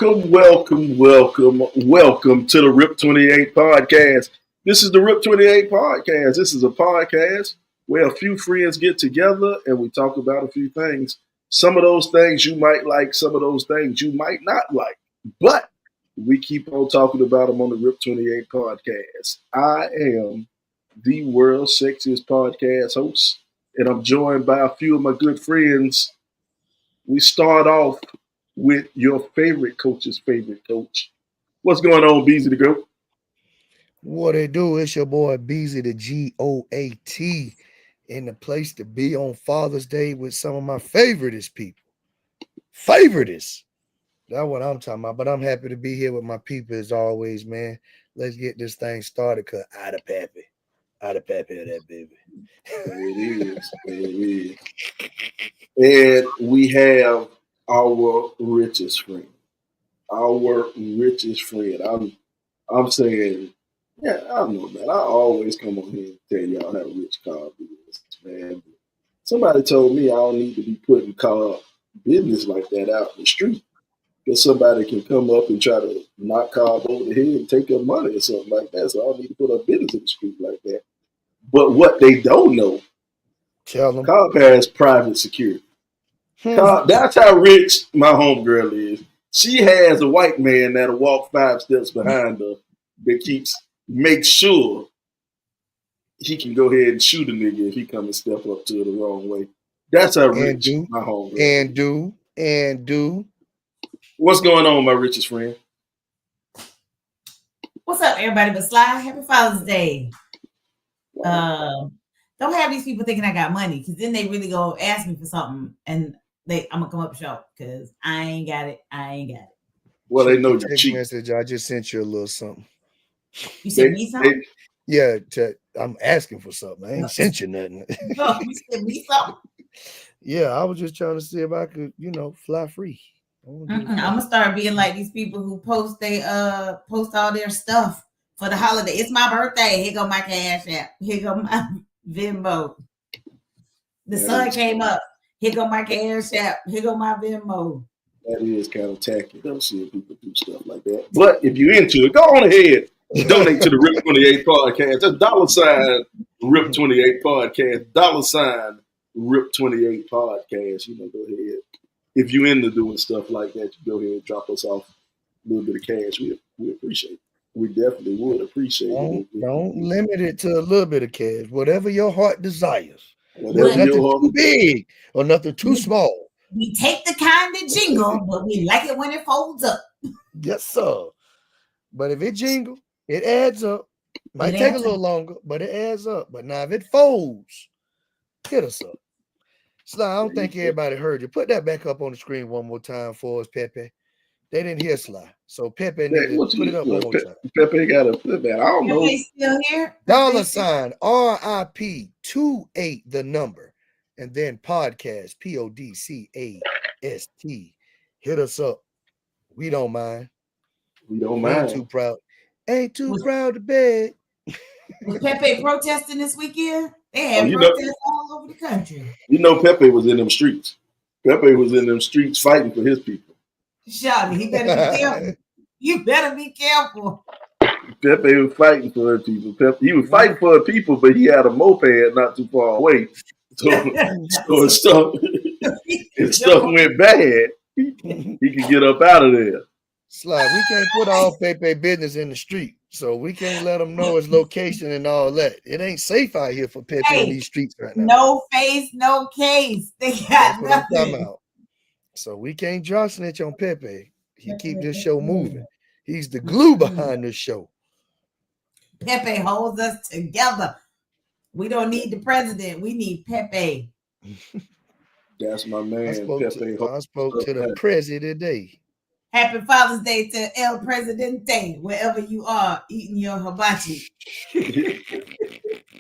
Welcome to the RIP 28 podcast. This is the RIP 28 podcast. This is a podcast where a few friends get together and we talk about a few things. Some of those things you might like, some of those things you might not like. But we keep on talking about them on the RIP 28 podcast. I am the world's sexiest podcast host, and I'm joined by a few of my good friends. We start off with your favorite coach's favorite coach. What's going on, Beezy the Goat? What it do? It's your boy Beezy the GOAT in the place to be on Father's Day with some of my favoriteest people. Favoriteest. That's what I'm talking about. But I'm happy to be here with my people as always, man. Let's get this thing started because out of pappy of that baby. It is. And we have our richest friend. I'm saying, yeah, I don't know, man. I always come on here and tell y'all how rich Cobb is, man. Somebody told me I don't need to be putting Cobb business like that out in the street. Because somebody can come up and try to knock Cobb over the head and take her money or something like that. So I don't need to put her business in the street like that. But what they don't know, Cobb has private security. That's how rich my homegirl is. She has a white man that'll walk 5 steps behind her that makes sure he can go ahead and shoot a nigga if he come and step up to it the wrong way. That's how rich my homegirl is. And do. What's going on, my richest friend? What's up, everybody but Sly? Happy Father's Day. Don't have these people thinking I got money, because then they really go ask me for something and I'm gonna come up short because I ain't got it. Well, they know you're cheap. Message. I just sent you a little something. You sent me something? Yeah, I'm asking for something. I ain't sent you nothing. No, you sent me something. Yeah, I was just trying to see if I could, fly free. I'm gonna start being like these people who post all their stuff for the holiday. It's my birthday. Here go my Cash App. Here go my Venmo. The sun came up. Here go my Cash App. Here go my Venmo. That is kind of tacky. Don't see people do stuff like that. But if you're into it, go on ahead. Donate to the RIP 28 podcast. That's $ RIP 28 podcast. $ RIP 28 podcast. Go ahead. If you're into doing stuff like that, you go ahead and drop us off a little bit of cash. We appreciate it. We definitely would appreciate it. Don't limit it to a little bit of cash. Whatever your heart desires. Nothing too big or nothing too small. We take the kind that jingle, but we like it when it folds up. Yes, sir. But if it jingle, it adds up. Might take a little longer, but it adds up. But now if it folds, hit us up. Sly, I don't think everybody heard you. Put that back up on the screen one more time for us, Pepe. They didn't hear Sly. So Pepe needs to put it up one more time. Pepe got to put that. I don't know. Pepe still here? $ RIP 28 the number. And then podcast PODCAST. Hit us up. We don't mind. Ain't too proud. Ain't too proud to beg. Was Pepe protesting this weekend? They had protests all over the country. Pepe was in them streets. Pepe was in them streets fighting for his people. Shawty, he better be careful. You better be careful. Pepe was fighting for her people. He was fighting for her people, but he had a moped not too far away. So stuff went bad. He could get up out of there. Slide, we can't put all Pepe business in the street, so we can't let them know his location and all that. It ain't safe out here for Pepe on these streets right now. No face, no case. They got nothing. So we can't drop snitch on Pepe. He keep this show moving. He's the glue behind this show. Pepe holds us together. We don't need the president. We need Pepe. That's my man. I spoke to the president today. Happy Father's Day to El Presidente, wherever you are eating your hibachi.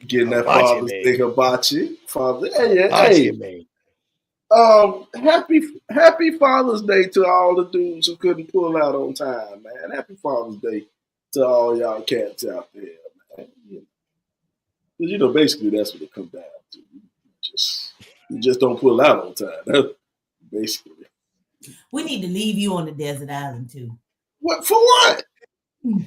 Getting that Father's Day hibachi. Hey. Happy Father's Day to all the dudes who couldn't pull out on time, man. Happy Father's Day to all y'all cats out there, man. Because, basically that's what it comes down to. You just don't pull out on time. Basically. We need to leave you on the desert island too. What for what? You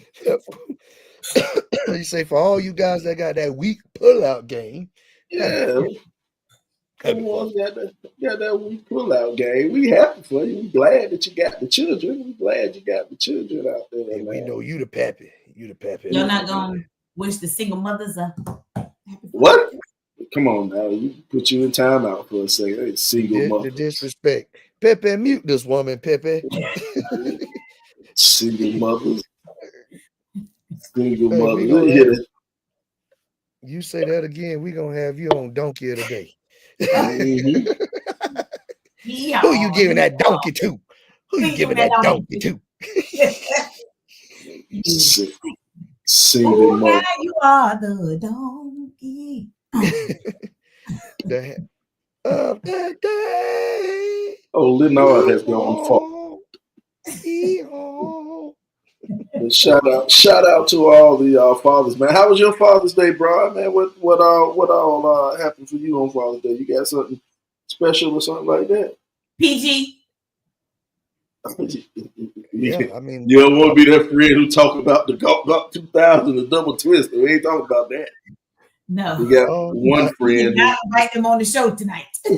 say for all you guys that got that weak pullout game. Yeah. Come on, got that weak pullout game. We happy for you. We glad that you got the children. We glad you got the children out there. Yeah, we know you the pappy. You the pappy. You're not gonna wish the single mothers a what? Come on now. You put you in timeout for a second. Hey, single mother. The disrespect. Pepe, mute this woman, Pepe. Single mothers. Single mothers. You say that again, we gonna have you on donkey of the day. Mm-hmm. Who you giving that donkey to? Who you giving that donkey to? Single mother. Now you are the donkey. Of the day. Oh, Lenard has gone far. Shout out to all the fathers, man. How was your Father's Day, bro? Man, what all happened for you on Father's Day? You got something special or something like that? PG. Yeah, I mean, you don't want to be that friend who talk about the Gawk 2000, the double twist. We ain't talking about that. No, we got one friend. Not invite them on the show tonight. we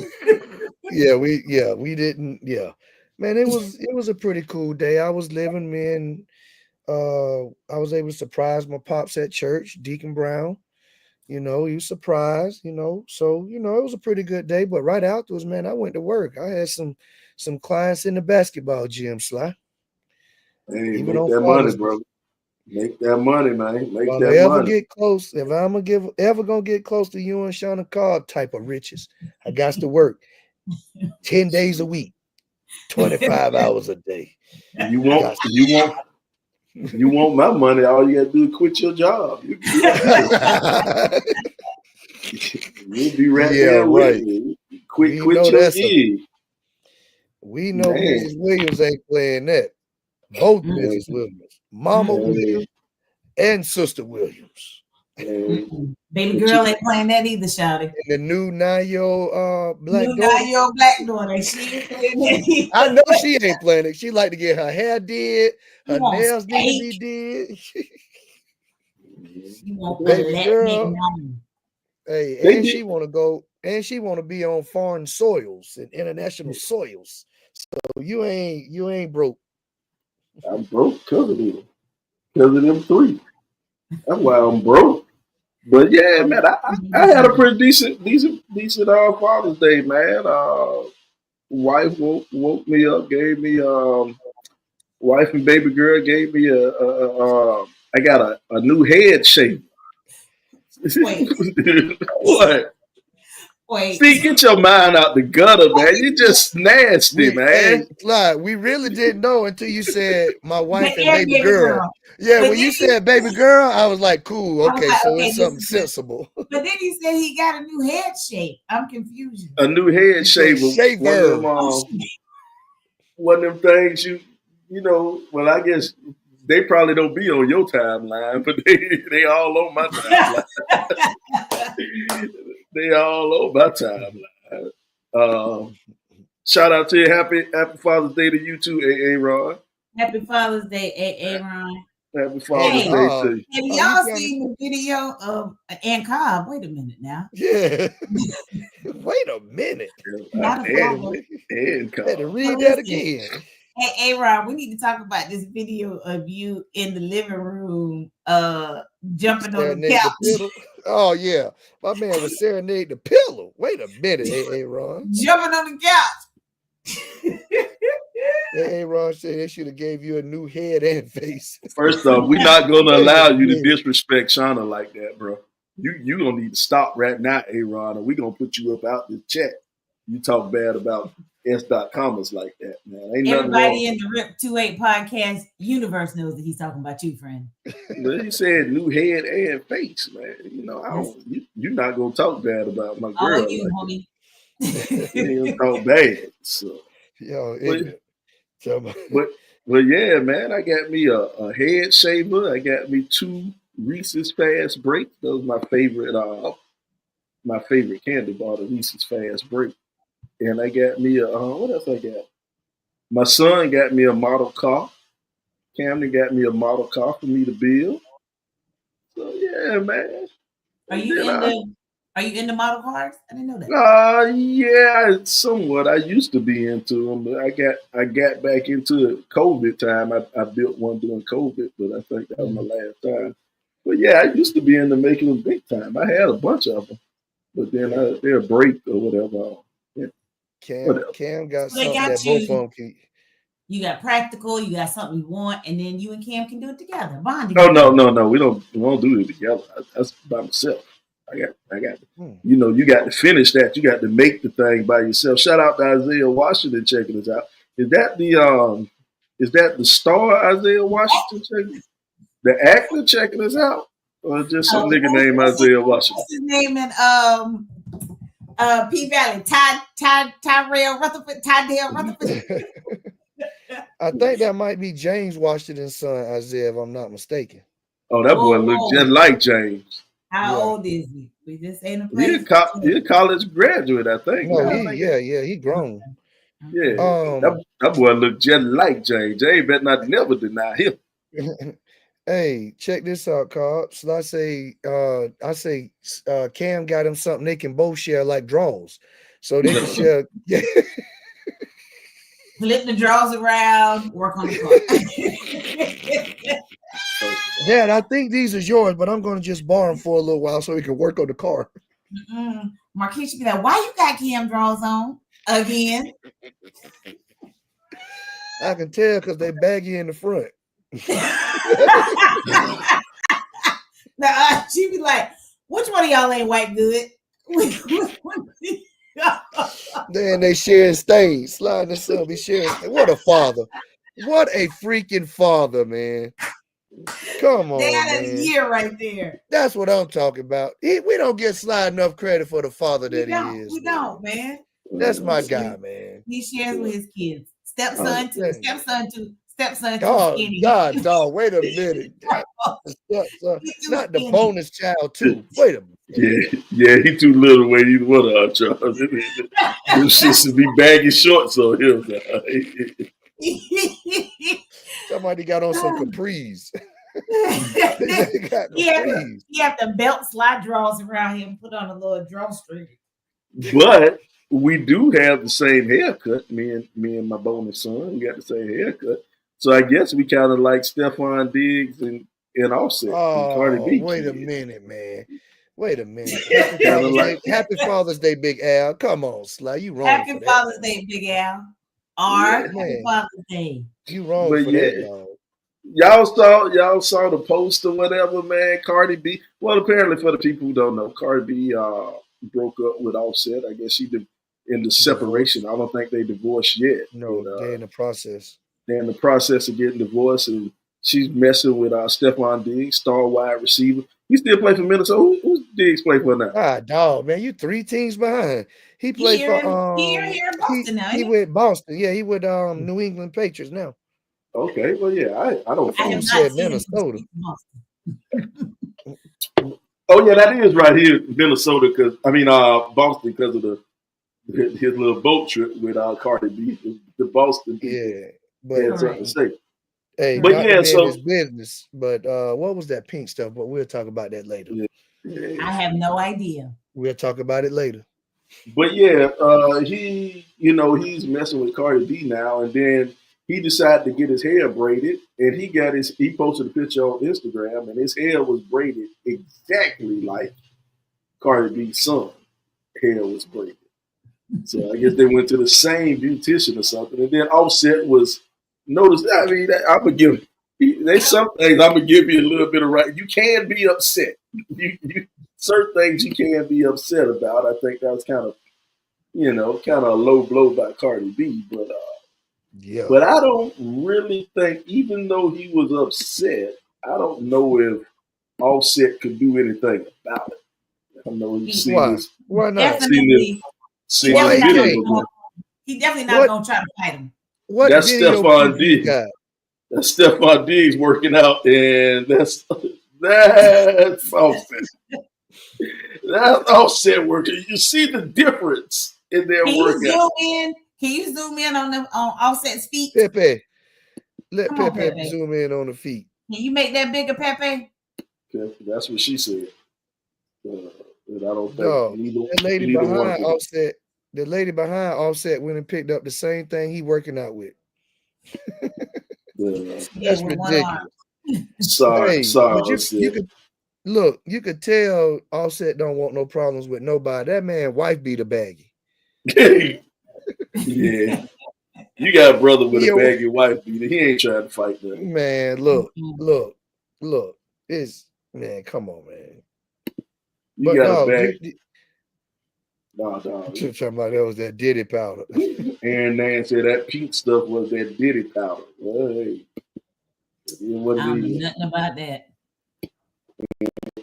didn't. Yeah, man, it was a pretty cool day. I was living, man. I was able to surprise my pops at church, Deacon Brown. You know, he was surprised. You know, so it was a pretty good day. But right afterwards, man, I went to work. I had some clients in the basketball gym, Sly. Hey, even make that money, bro. Make that money, man. Make that money. Get close, if I'm ever gonna get close to you and Shauna Card type of riches, I got to work 10 days a week, 25 hours a day. You want my money? All you gotta do is quit your job. You'll be right there with me. Quit your gig. We know Mrs. Williams ain't playing that. Both Mrs. Williams, Mama Williams, and Sister Williams. Baby girl ain't playing that either, Shawty. And the new 9-year-old black daughter. 9-year-old black daughter. She ain't playing that either. I know she ain't playing it. She like to get her hair did, her nails need to be did. She won't baby girl. Hey, and she want to go, and she want to be on foreign soils and international soils. So you ain't broke. I'm broke because of them. Because of them three. That's why I'm broke. But yeah, man, I had a pretty decent Father's Day, man. Wife woke me up, gave me wife and baby girl gave me I got a new head shape. Wait. What? Wait. See, get your mind out the gutter, man. You just nasty, man. Hey, we really didn't know until you said my wife and baby girl. Yeah, but when you said baby girl, I was like, cool. Okay, so it's something sensible. But then he said he got a new head shape. I'm confused. A new head shape. One of them things you know, well, I guess they probably don't be on your timeline, but they all on my timeline. They all on my timeline. Shout out to you. Happy Father's Day to you too, Aaron. Happy Father's Day, Aaron. Happy Father's Day to you. Have y'all seen the video of Ann Cobb? Wait a minute now. Yeah. Wait a minute. Ann Cobb. Had to read that again. Hey, Aaron, we need to talk about this video of you in the living room jumping on the couch. Oh, yeah. My man was serenading the pillow. Wait a minute, Aaron. Jumping on the couch. Aaron said they should have gave you a new head and face. First off, we're not going to allow you to disrespect Shauna like that, bro. You going to need to stop right now, Aaron, or we're going to put you up out the chat. You talk bad about S.commas like that, man. Ain't everybody in the RIP 28 podcast universe knows that he's talking about you, friend. Well, he said new head and face, man. You know, you're not gonna talk bad about my girl. You, homie. You ain't talk bad. So, but yeah, man, I got me a head shaver. I got me 2 Reese's Fast Break. Those are my favorite candy bar, the Reese's Fast Break. And I got me what else I got? My son got me a model car. Camden got me a model car for me to build. So yeah, man. Are And you then into model cars? I didn't know that. yeah, somewhat. I used to be into them, but I got back into it COVID time. I built one during COVID, but I think that was my last time. But yeah, I used to be into making them big time. I had a bunch of them, but then they'll break or whatever. Yeah, whatever. Cam got So they something got that both of you. them can. You got practical. You got something you want, and then you and Cam can do it together. Bonding. Oh no. We don't do it together. That's by myself. I got. You got to finish that. You got to make the thing by yourself. Shout out to Isaiah Washington checking us out. Is that the star Isaiah Washington checking? The actor checking us out, or just some nigga named Isaiah Washington? What's his name in P Valley? Tyrell Rutherford. Tydale Rutherford. I think that might be James Washington's son, Isaiah, if I'm not mistaken. Oh, that boy look just like James. How old is he? We just ain't a He place. a college graduate, I think. No, he grown. Yeah, that boy look just like James. James better not never deny him. Hey, check this out, Cobbs. So I say Cam got him something they can both share, like draws. So they can share. Yeah. Flip the drawers around, work on the car. Dad, I think these are yours, but I'm going to just borrow them for a little while so we can work on the car. Marquise should be like, why you got Cam drawers on again? I can tell because they baggy in the front. Now, she be like, which one of y'all ain't white good? Then they sharing stains. Slide this up, be sharing. What a father. What a freaking father, man. Come on, Dad man. of the year right there. That's what I'm talking about. We don't get Sly enough credit for the father that he is. We don't, man. That's my guy, man. He shares with his kids. Stepson too. Stepson too God, skinny. God, dog, wait a minute. Stepson, not the bonus child too. Wait a minute. Yeah, he too little way either one of our Charles. Them shits would be baggy shorts on him. Somebody got on some capris. He had the belt slide draws around him, put on a little drawstring. But we do have the same haircut. Me and my bonus son, we got the same haircut. So I guess we kind of like Stephon Diggs and Offset and Cardi B. Wait a minute, man. Wait a minute. Happy Father's Day, Big Al. Come on, Sly. You wrong. Happy Father's Day, Big Al. Happy Father's Day. You wrong for that, dog. Y'all saw the post or whatever, man. Cardi B. Well, apparently for the people who don't know, Cardi B broke up with Offset. I guess she did in the separation. I don't think they divorced yet. No, they're in the process. They're in the process of getting divorced, and she's messing with Stephon Diggs, star wide receiver. He still play for Minnesota. Who's Diggs play for now? Dog, man, you 3 teams behind. He played for here in Boston now. He went Boston. Yeah, he with New England Patriots now. Okay, well, yeah, I don't. You said Minnesota. Oh yeah, that is right here, Minnesota. Boston, because of his little boat trip with Cardi B, the Boston. Yeah, but something to say. Hey, but yeah, so his business. But what was that pink stuff? But we'll talk about that later. Yeah. I have no idea. We'll talk about it later. But yeah, he's messing with Cardi B now, and then he decided to get his hair braided, and he posted a picture on Instagram, and his hair was braided exactly like Cardi B's son. Hair was braided. So I guess they went to the same beautician or something, and then Offset was. Notice, I'm gonna give. There's some things I'm gonna give you a little bit of right. You can be upset. You certain things you can be upset about. I think that was kind of a low blow by Cardi B, but But I don't really think, even though he was upset, I don't know if Offset could do anything about it. I know he's seen this. Why not? He definitely not gonna try to fight him. That's Stephon Diggs. That's Stephon Diggs working out, and that's Offset. That's Offset working. You see the difference in their workout. Can Can you zoom in on Offset's feet? Pepe, let Come on, Pepe Pepe. zoom in on the feet. Can you make that bigger, Pepe? Okay, that's what she said. And I don't think Dog, neither that lady one behind did. Offset, the lady behind Offset went and picked up the same thing he working out with. That's ridiculous. Sorry, but you could look, you could tell Offset don't want no problems with nobody. That man wife beat a baggy. Yeah. You got a brother with a baggy wife beater. He ain't trying to fight that. Man, look. It's man, come on, man. You got a bag. Nah. Talking about that was that Diddy powder. Aaron Nan said that pink stuff was that Diddy powder. Well, hey, I don't know nothing about that.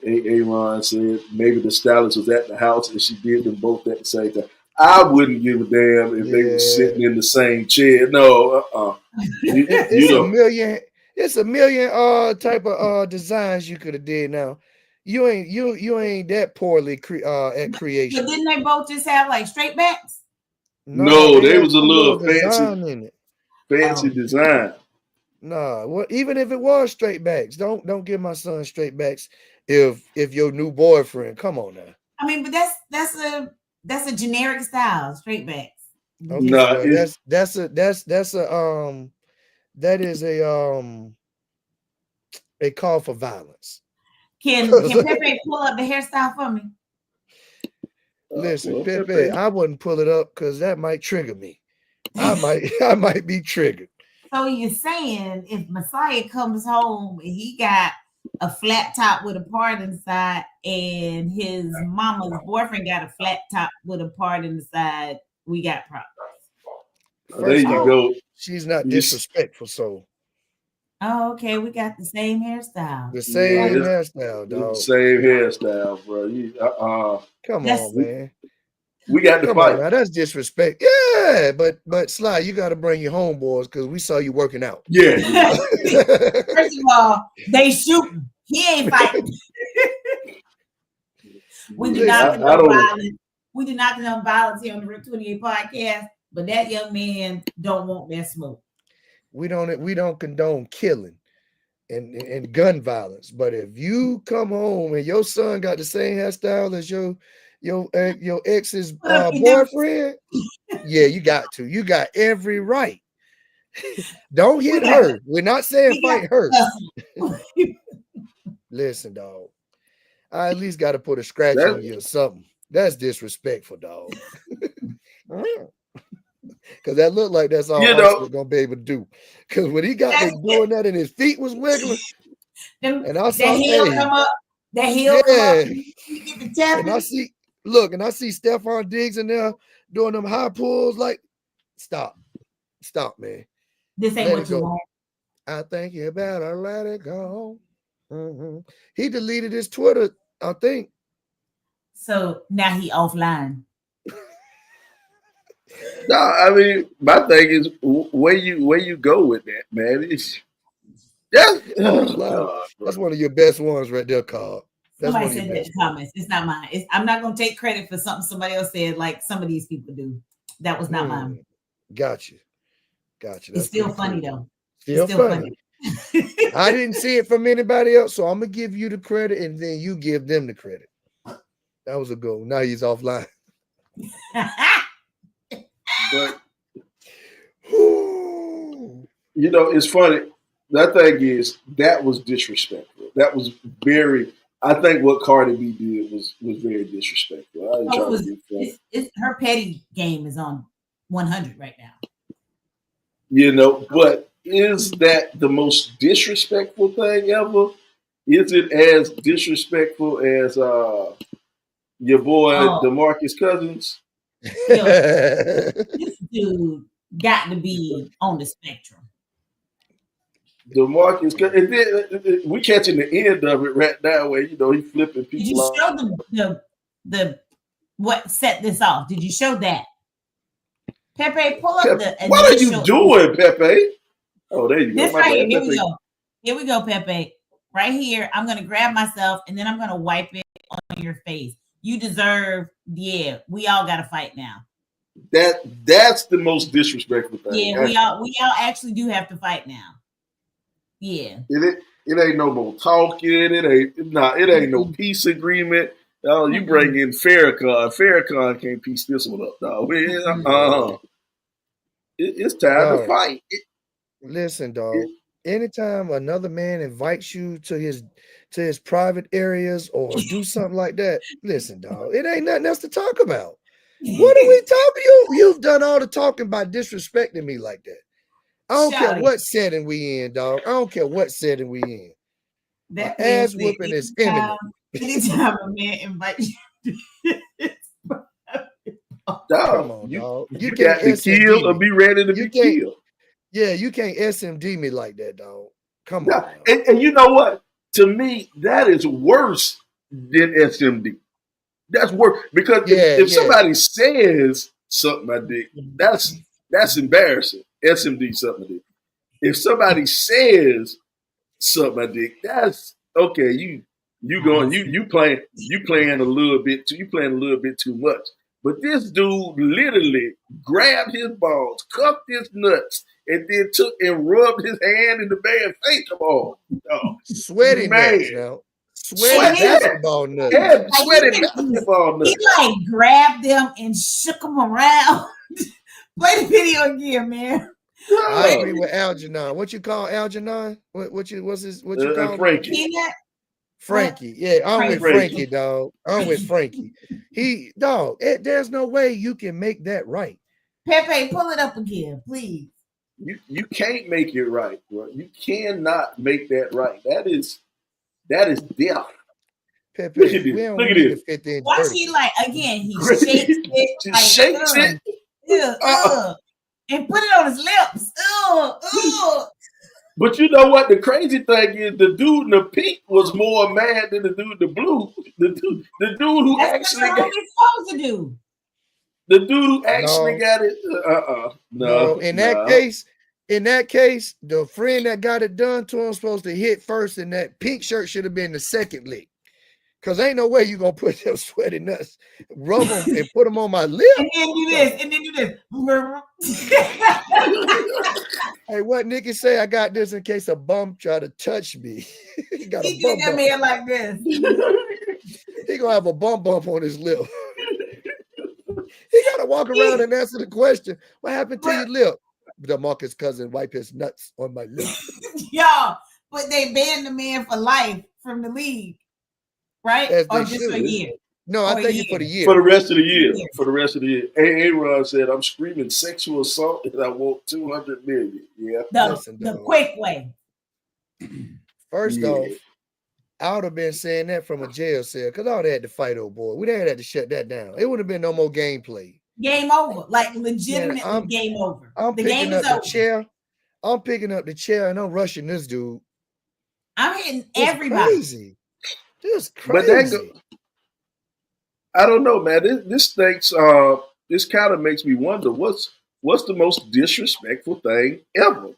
Aaron said maybe the stylist was at the house and she did them both at the same time. I wouldn't give a damn if they were sitting in the same chair. No, It's a million type of designs you could have did. Now you ain't that poorly at creation. But didn't they both just have like straight backs? No, there was a little fancy design. Nah, well, even if it was straight backs, don't give my son straight backs if your new boyfriend. Come on now. I mean, but that's a generic style, straight backs. Okay, no, that is a call for violence. Can Pepe pull up the hairstyle for me? Listen, Pepe, I wouldn't pull it up because that might trigger me. I might be triggered. So you're saying if Messiah comes home and he got a flat top with a part inside, and his mama's boyfriend got a flat top with a part in the side, we got problems. There you go. She's not disrespectful, so. Oh, okay. We got the same hairstyle. The same hairstyle, dog. Same hairstyle, bro. Come on, man. We got to fight. Now, that's disrespect. Yeah, but Sly, you got to bring your homeboys because we saw you working out. Yeah. First of all, they shooting. He ain't fighting. We do not condone violence. We do not condone violence here on the Route 28 podcast. But that young man don't want that smoke. We don't condone killing and gun violence. But if you come home and your son got the same hairstyle as your ex's boyfriend, yeah, you got to. You got every right. Don't hit her. We're not saying fight her. Listen, dog. I at least got to put a scratch on you or something. That's disrespectful, dog. Because that looked like that's all we're gonna be able to do. Because when he got me doing that and his feet was wiggling, and I saw that heel come up, and I see Stephon Diggs in there doing them high pulls. Like, stop, man. This ain't what you want. I think you better let it go. Mm-hmm. He deleted his Twitter, I think. So now he offline. No, I mean, my thing is where you go with that, man. That's one of your best ones right there, Carl. Somebody said that in the comments. It's not mine. I'm not going to take credit for something somebody else said, like some of these people do. That was not mine. Gotcha. That's it's still funny, though. Still funny. I didn't see it from anybody else, so I'm going to give you the credit, and then you give them the credit. That was a good one. Now he's offline. But it's funny. That thing is that was disrespectful. That was very. I think what Cardi B did was very disrespectful. I didn't try to be funny. Her petty game is on 100 right now. But is that the most disrespectful thing ever? Is it as disrespectful as your boy DeMarcus Cousins? This dude got to be on the spectrum. DeMarcus, and then we catching the end of it right now, where he flipping people. Did you show the what set this off? Did you show that? Pepe, pull up the. What are you doing, Pepe? Oh, there you go. This right here. Here we go. Here we go, Pepe. Right here. I'm gonna grab myself and then I'm gonna wipe it on your face. You deserve. Yeah, we all got to fight now. That's the most disrespectful thing. Yeah, we all actually do have to fight now. Yeah. It ain't no more talking. It ain't no peace agreement. Oh, you bring in Farrakhan. Farrakhan can't piece this one up, dog. It's time to fight. Listen, dog. Anytime another man invites you to his private areas or do something like that, listen, dog. It ain't nothing else to talk about. What are we talking? You've done all the talking by disrespecting me like that. I don't care what setting we in, dog. I don't care what setting we in. That ass whooping is imminent. Anytime a man invites you come on, dog. You got to kill or be ready to be killed. Yeah, you can't SMD me like that, dog. Come on. And you know what? To me, that is worse than SMD. That's worse because if somebody says something I did, that's embarrassing. SMD something I did. If somebody says something I did, that's okay. You playing a little bit too much. But this dude literally grabbed his balls, cuffed his nuts, and then took and rubbed his hand in the man's face. Come on, sweaty nuts now. Sweaty basketball nuts. Yeah, sweaty basketball nuts. He like grabbed them and shook them around. Play the video again, man. I agree with Algernon. What you call Algernon? What you call Frankie? Frankie. Yeah, I'm with Frankie, dog. I'm with Frankie. There's no way you can make that right. Pepe, pull it up again, please. You can't make it right, bro. You cannot make that right. That is death. Pepe, look at this. Watch he like again. He shakes it, shakes it, and put it on his lips. But you know what? The crazy thing is, the dude in the pink was more mad than the dude in the blue. The dude who actually got it. Supposed to do. The dude who actually got it. No. In that case, the friend that got it done to him was supposed to hit first, and that pink shirt should have been the second lick. Cause ain't no way you gonna put them sweaty nuts, rub them, and put them on my lip. And then do this. Hey, what Nikki say? I got this in case a bum try to touch me. He got a bump. That man like this. He gonna have a bump on his lip. He gotta walk around and answer the question. What happened to your lip? DeMarcus Cousins wipe his nuts on my lip. Y'all, but they banned the man for life from the league. Right? Or just a year? No, I think it's for the year. For the rest of the year. For the rest of the year. A-Rod said, I'm screaming sexual assault and I want $200 million. Yeah. The quick way. First off, I would have been saying that from a jail cell because all they had to fight, old boy. We'd have had to shut that down. It would have been no more gameplay. Game over. Like legitimately game over. I'm picking up the chair. I'm picking up the chair and I'm rushing this dude. I'm hitting everybody. Crazy. Just crazy. I don't know, man. This thing's this kind of makes me wonder what's the most disrespectful thing ever.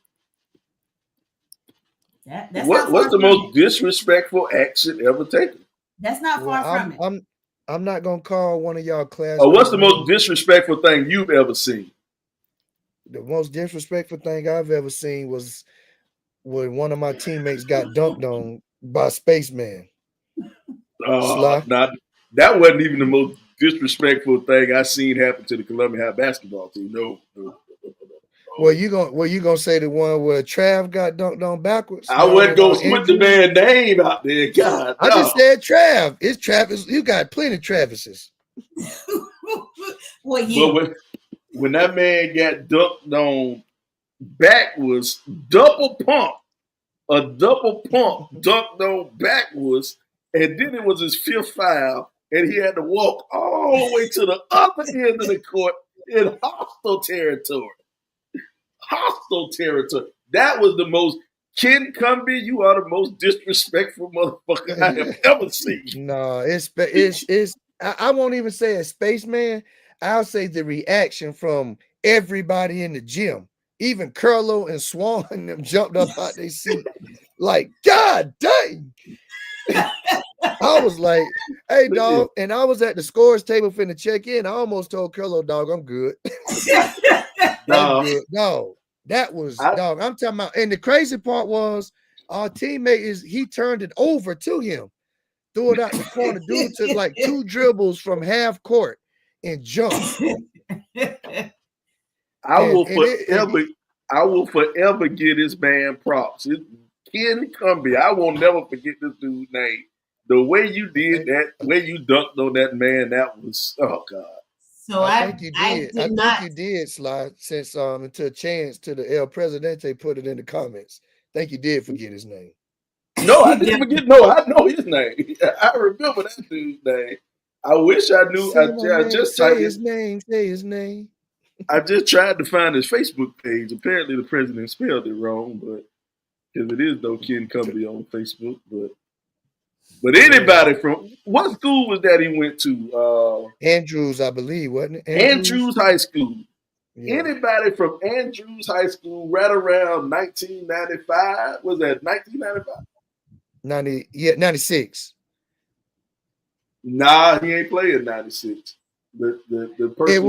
What's the most disrespectful action ever taken? That's not far from it. I'm not gonna call one of y'all class. What's the most disrespectful thing you've ever seen? The most disrespectful thing I've ever seen was when one of my teammates got dunked on by Spaceman. That wasn't even the most disrespectful thing I seen happen to the Columbia High basketball team. No. Well, you gonna say the one where Trav got dunked on backwards? I wasn't gonna put the man's name out there. God, I just said Trav. It's Travis. You got plenty of Travises. Well, yeah. But when that man got dunked on backwards, double pump dunked on backwards. And then it was his fifth foul, and he had to walk all the way to the upper end of the court in hostile territory. That was the most Ken Cumbee. You are the most disrespectful motherfucker I have ever seen. No, it's. I won't even say a spaceman. I'll say the reaction from everybody in the gym. Even Curlo and Swan them jumped up out their seat, like God dang. I was like, hey, dog. And I was at the scores table finna check in. I almost told Curlo, dog, I'm good. I'm good. No, that was, dog. I'm talking about. And the crazy part was our teammate he turned it over to him, threw it out the corner. Dude took like 2 dribbles from half court and jumped. I will forever give this man props. Ken Cumbee. I will never forget this dude's name. The way you did that, way you dunked on that man, that was, oh God. So I think you did. I think you did, Sly, since until Chance to the El Presidente put it in the comments. I think you did forget his name. No, I didn't forget. No, I know his name. I remember that dude's name. I wish I knew. I just say his name. Say his name. I just tried to find his Facebook page. Apparently, the president spelled it wrong, but because it is no Ken Cumbee on Facebook. But anybody from what school was that he went to? Andrews, I believe, wasn't it? Andrews High School. Yeah. Anybody from Andrews High School right around 1995? Was that 1995? 96. Nah, he ain't playing 96. The person it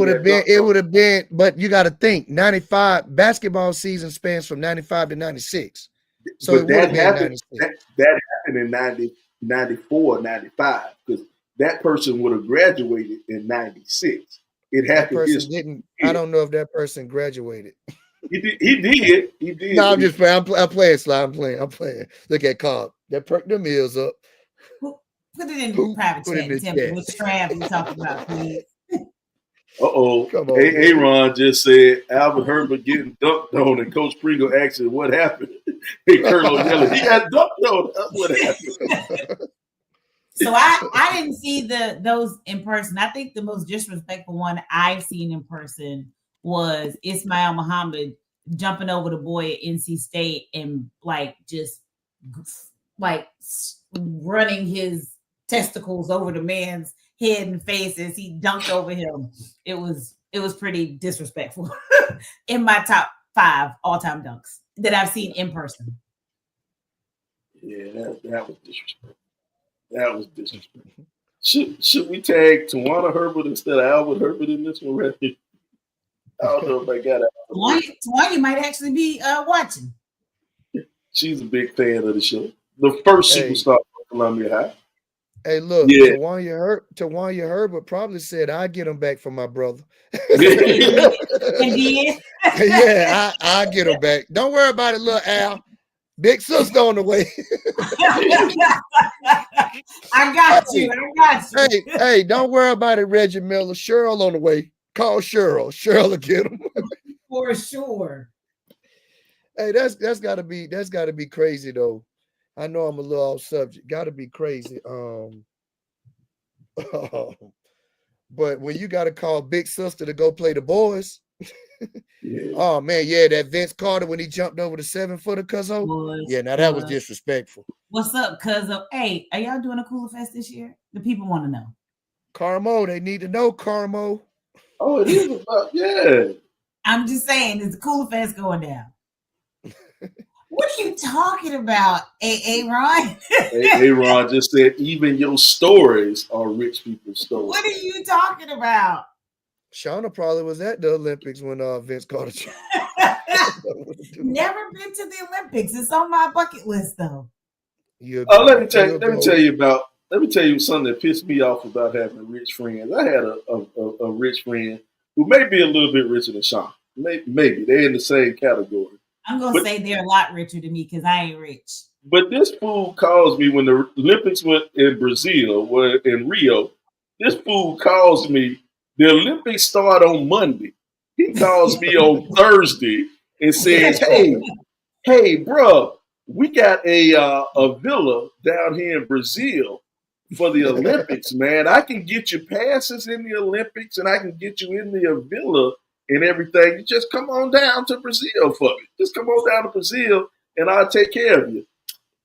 would have been, but you got to think 95 basketball season spans from 95 to 96. So it would have been 96. That happened in 94, 95, because that person would have graduated in 96. It happened. I don't know if that person graduated. He did. No, I'm just playing. I'm playing, Sly. I'm playing. Look at Cobb. That perked them ears up. Put it in the private chat. Tell me which Trav you talking about, please. Aaron just said Albert Herbert getting dunked on, and Coach Pringle asked him what happened. Hey, Colonel yelling, he got dunked on. That's what happened. So I didn't see those in person. I think the most disrespectful one I've seen in person was Ismail Muhammad jumping over the boy at NC State and just running his testicles over the man's head and face as he dunked over him. It was pretty disrespectful. In my top 5 all-time dunks that I've seen in person. Yeah, that was disrespectful. That was disrespectful. Should we tag Tawana Herbert instead of Albert Herbert in this one right here? I don't know if I got it. Tawana might actually be watching. She's a big fan of the show. The first superstar from Columbia High. Hey, look, Tawana Herbert probably said, "I get him back for my brother." Yeah, I get him back. Don't worry about it, little Al. Big sister on the way. I got you. Hey, don't worry about it, Reggie Miller. Cheryl on the way. Call Cheryl. Cheryl will get him. For sure. Hey, that's gotta be crazy though. I know I'm a little off subject. Gotta be crazy. But when you gotta call big sister to go play the boys. Yeah. Oh man, yeah, that Vince Carter when he jumped over the 7-footer, cuzzo. Yeah, now that was disrespectful. What's up, cuzzo? Hey, are y'all doing a Cooler Fest this year? The people want to know. Carmo, they need to know, Carmo. Oh, it is yeah. I'm just saying, is the Cooler Fest going down? What are you talking about, Aaron? Aaron just said, even your stories are rich people's stories. What are you talking about? Shauna probably was at the Olympics when Vince Carter. Never been to the Olympics. It's on my bucket list, though. Let me tell you something that pissed me off about having rich friends. I had a rich friend who may be a little bit richer than Sean. Maybe they're in the same category. I'm gonna say they're a lot richer than me because I ain't rich. But this fool calls me when the Olympics went in Brazil, were in Rio. This fool calls me. The Olympics start on Monday. He calls me on Thursday and says, "Hey, bro, we got a villa down here in Brazil for the Olympics, man. I can get you passes in the Olympics and I can get you in the villa and everything. You just come on down to Brazil for me. Just come on down to Brazil and I'll take care of you."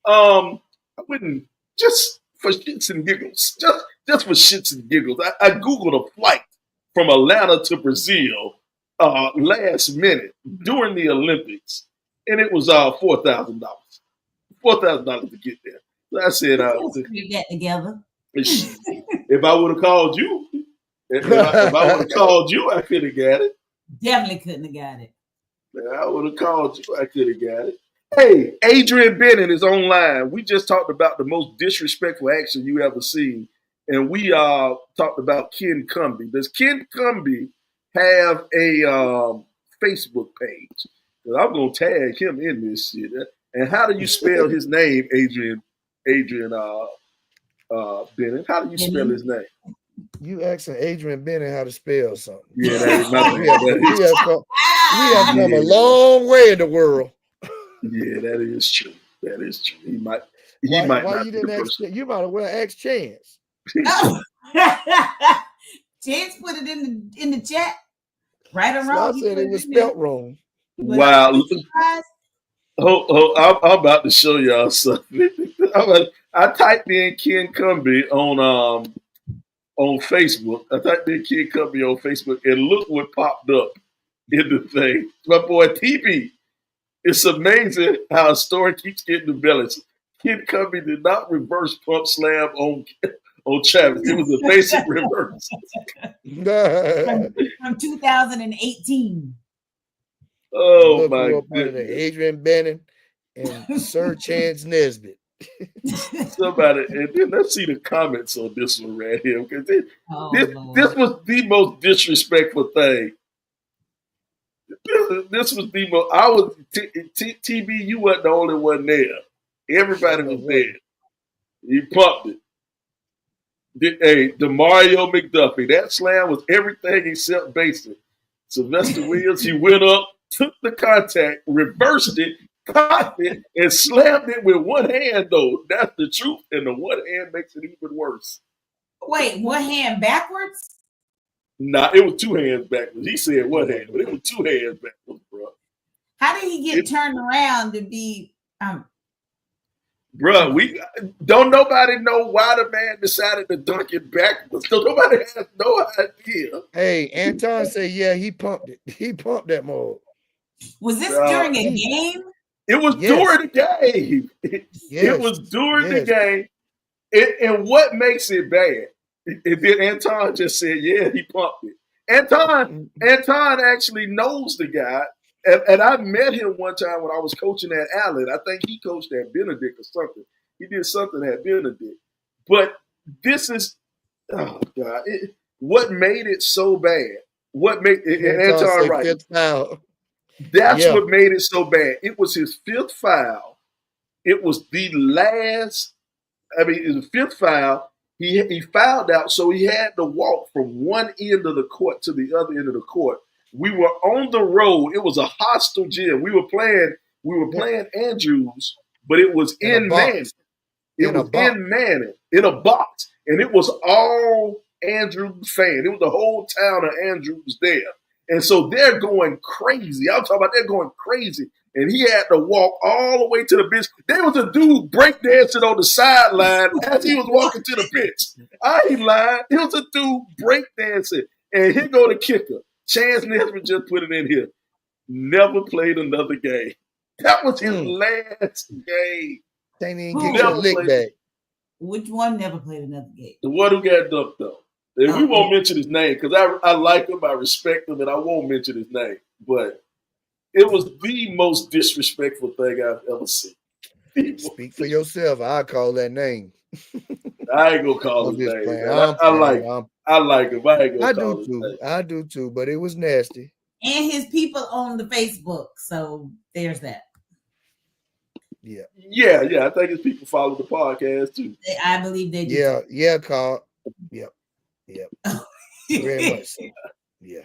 I wouldn't, just for shits and giggles, just for shits and giggles. I Googled a flight from Atlanta to Brazil last minute during the Olympics, and it was $4,000. $4,000 to get there. I said, get together. If I would have called you, if I would have called you, I could have got it. Definitely couldn't have got it. I would have called you, I could have got it. Hey, Adrian Bennett is online. We just talked about the most disrespectful action you ever seen. And we talked about Ken Cumbee. Does Ken Cumbee have a Facebook page? Because I'm going to tag him in this shit. And how do you spell his name, Adrian Bennett? How do you spell his name? You asking Adrian Bennett how to spell something. Yeah, that is my We have come a long way in the world. Yeah, that is true. That is true. He might Why not you be the didn't ask? person. You might have well asked Chance. No. Chance put it in the chat. Right or wrong. I said it was spelt wrong. Wow. I'm about to show y'all something. I typed in Ken Cumbee on Facebook. I typed in Ken Cumbee on Facebook, and look what popped up in the thing. My boy TB. It's amazing how a story keeps getting developed. Ken Cumbee did not reverse pump slam on Travis. It was a basic reverse. From 2018. Oh my goodness. Adrian Bennett and Sir Chance Nesbitt. Somebody, and then let's see the comments on this one right here. Because this was the most disrespectful thing. This was the most. I was TB. You weren't the only one there. Everybody was there. He pumped it. Hey, DeMario McDuffie. That slam was everything except basic. Sylvester Williams. He went up, took the contact, reversed it, caught it, and slammed it with one hand. Though that's the truth, and the one hand makes it even worse. Wait, one hand backwards? Nah, it was two hands backwards. He said one hand, but it was two hands backwards, bro. How did he get turned around to be? Bro, we don't nobody know why the man decided to dunk it backwards. So nobody has no idea. Hey, Anton said, yeah, he pumped it. He pumped that mode. Was this during a game? It was during the game. It was during the game. And what makes it bad? And then Anton just said, yeah, he pumped it. Anton actually knows the guy. And I met him one time when I was coaching at Allen. I think he coached at Benedict or something. He did something at Benedict. But this is, oh, God. What made it so bad? What made it? And Anton right. Fifth foul. That's what made it so bad. It was his fifth foul. It was the last, it was the fifth foul. He fouled out, so he had to walk from one end of the court to the other end of the court. We were on the road. It was a hostile gym. We were playing Andrews, but it was in Manning. It was in Manning, in a box. And it was all Andrews fans. It was the whole town of Andrews there. And so they're going crazy. I'm talking about they're going crazy. And he had to walk all the way to the bench. There was a dude breakdancing on the sideline as he was walking to the bench. I ain't lying. It was a dude breakdancing. And here go the kicker. Chance Nesbitt just put it in here. Never played another game. That was his last game. They didn't get your lick back. Which one never played another game? The one who got dunked, though. And we won't mention his name because I like him, I respect him, and I won't mention his name. But it was the most disrespectful thing I've ever seen. Speak for yourself. I call that name. I ain't gonna call his name. I like him. I ain't gonna call his name. I do too, but it was nasty. And his people on the Facebook. So there's that. Yeah. Yeah. I think his people follow the podcast too. I believe they do. Yeah, Carl. Yep. Very much so. Yeah.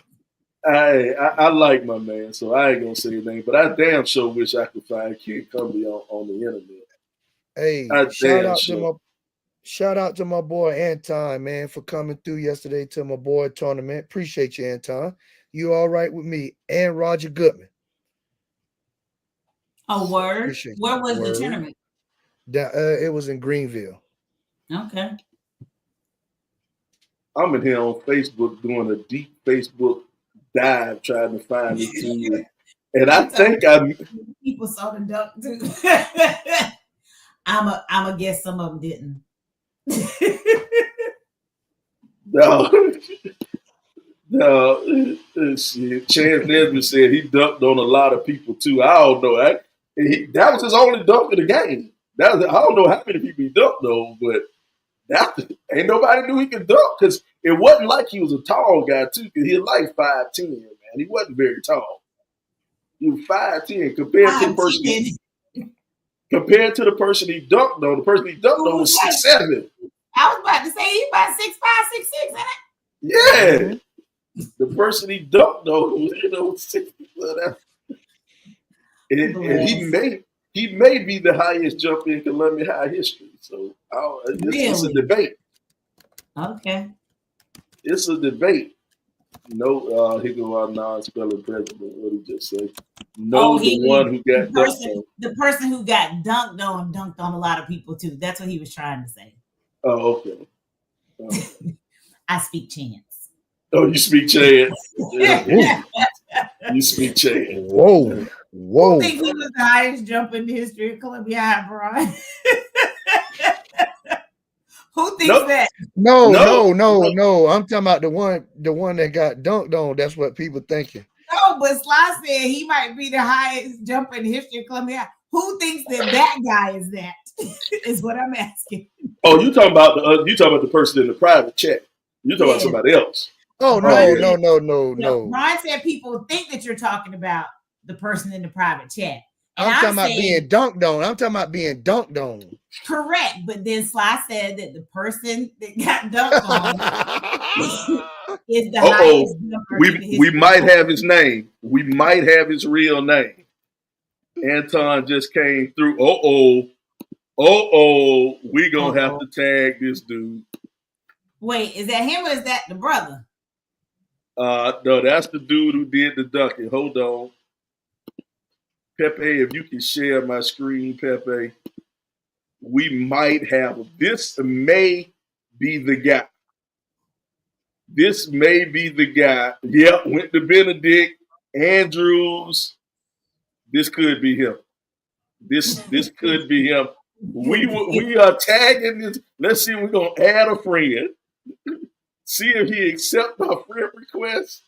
I like my man, so I ain't gonna say his name, but I damn sure wish I could find Ken Cumbee on the internet. Hey, shout out to my boy Anton, man, for coming through yesterday to my boy tournament. Appreciate you, Anton. You all right with me and Roger Goodman. Oh, word. Where was the tournament? It was in Greenville. Okay. I'm in here on Facebook doing a deep Facebook dive trying to find this team. And I think people saw the dunk too. I'm a guess some of them didn't. No, shit. Chance Nesbitt said he dunked on a lot of people too. I don't know. That was his only dunk of the game. I don't know how many people he dunked on, but ain't nobody knew he could dunk because it wasn't like he was a tall guy too. Because he was like 5'10", man. He wasn't very tall. He was 5'10" compared to the person. Compared to the person he dunked on, the person he dunked on was 6'7". I was about to say he about 6'5", 6'6", isn't it? Yeah. The person he dunked on was 6. And he may be the highest jump in Columbia High history. So it's a debate. Okay. It's a debate. No, he go out non-spelling president. What did he just say? No, the one who got dunked on. The person who got dunked on a lot of people too. That's what he was trying to say. Oh, okay. I speak chance. Oh, you speak chance. Yeah. You speak chance. Whoa. Who think he was the highest jump in the history of Columbia High, Brian? Who thinks that? No. I'm talking about the one that got dunked on. That's what people thinking. No, but Sly said he might be the highest jump in the history of Columbia High. Who thinks that guy is that? Is what I'm asking. Oh, you talking about the person in the private chat? You talking about somebody else? Oh no. Brian said people think that you're talking about the person in the private chat. And I'm talking about being dunked on. I'm talking about being dunked on. Correct. But then Sly said that the person that got dunked on is the highest jumper. We might have his name. We might have his real name. Anton just came through. We gonna have to tag this dude. Wait, is that him or is that the brother? No, that's the dude who did the dunking. Hold on. Pepe, if you can share my screen, Pepe, we might have this may be the guy. This may be the guy. Yep, went to Benedict, Andrews. This could be him. This could be him. We are tagging this. Let's see. We're gonna add a friend. See if he accepts my friend request.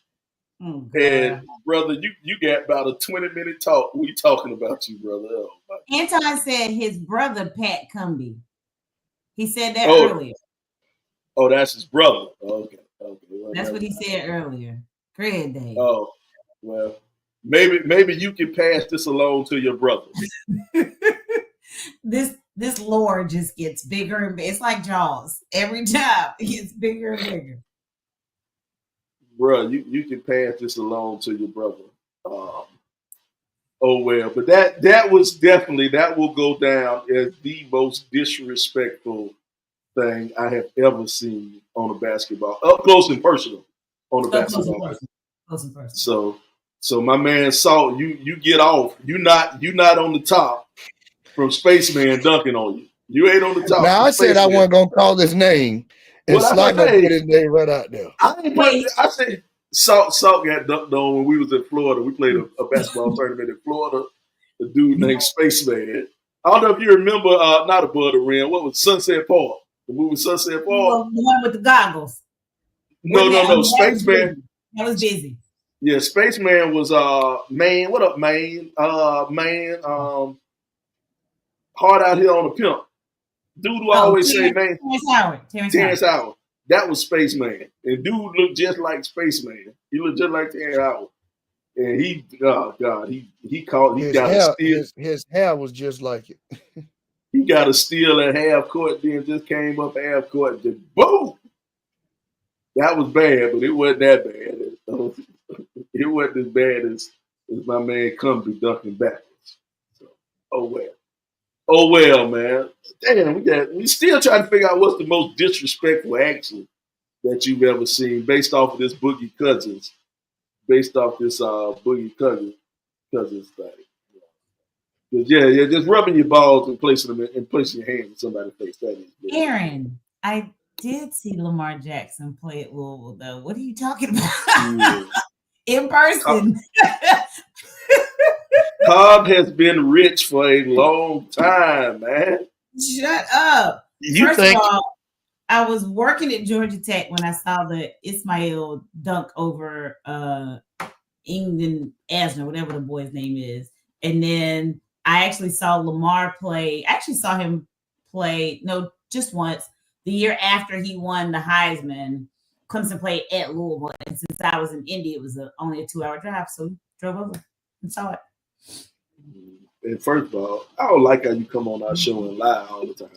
And brother, you got about a 20-minute talk. We talking about you, brother. Oh, Anton said his brother Pat Cumbee. He said that earlier. Oh, that's his brother. Okay. Well, that's what he said earlier. Great day. Oh, well, maybe you can pass this along to your brother. This lore just gets bigger and bigger. It's like Jaws. Every time it gets bigger and bigger. Bro, you can pass this along to your brother. But that was definitely, that will go down as the most disrespectful thing I have ever seen on a basketball, up close and personal on a basketball. Close and personal. So my man Salt, you get off. You not on the top from Spaceman dunking on you. You ain't on the top. Now I said I wasn't gonna call his name. And Sly put his name right out there. I said Salt got dunked on when we was in Florida. We played a basketball tournament in Florida. A dude named Spaceman. I don't know if you remember, not Above the Rim. What was Sunset Park? The movie Sunset Park. The one with the goggles. No. Spaceman. That was busy. Yeah, Spaceman was man. What up, man? Hard Out Here on the Pimp. Dude who always say, man. Terrence Howard. That was Spaceman. And dude looked just like Spaceman. He looked just like Terrence Howard. And he got to steal. His hair was just like it. He got a steal at half court, then just came up half court and just boom. That was bad, but it wasn't that bad. It wasn't as bad as my man Cumbee dunking backwards. So, oh well, man. Damn, we still trying to figure out what's the most disrespectful action that you've ever seen based off of this Boogie Cousins. Based off this Boogie Cousins thing. Yeah, just rubbing your balls and placing them and placing your hands in somebody's face. That is good. Aaron, I did see Lamar Jackson play at Louisville, though. What are you talking about? In person. Cobb has been rich for a long time, man. Shut up. You First think of all, I was working at Georgia Tech when I saw the Ismail dunk over England Asner, whatever the boy's name is. And then I actually saw Lamar play. I actually saw him play, no, just once, the year after he won the Heisman. Clemson played at Louisville. And since I was in Indy, it was only a 2-hour drive. So we drove over and saw it. And first of all, I don't like how you come on our show and lie all the time.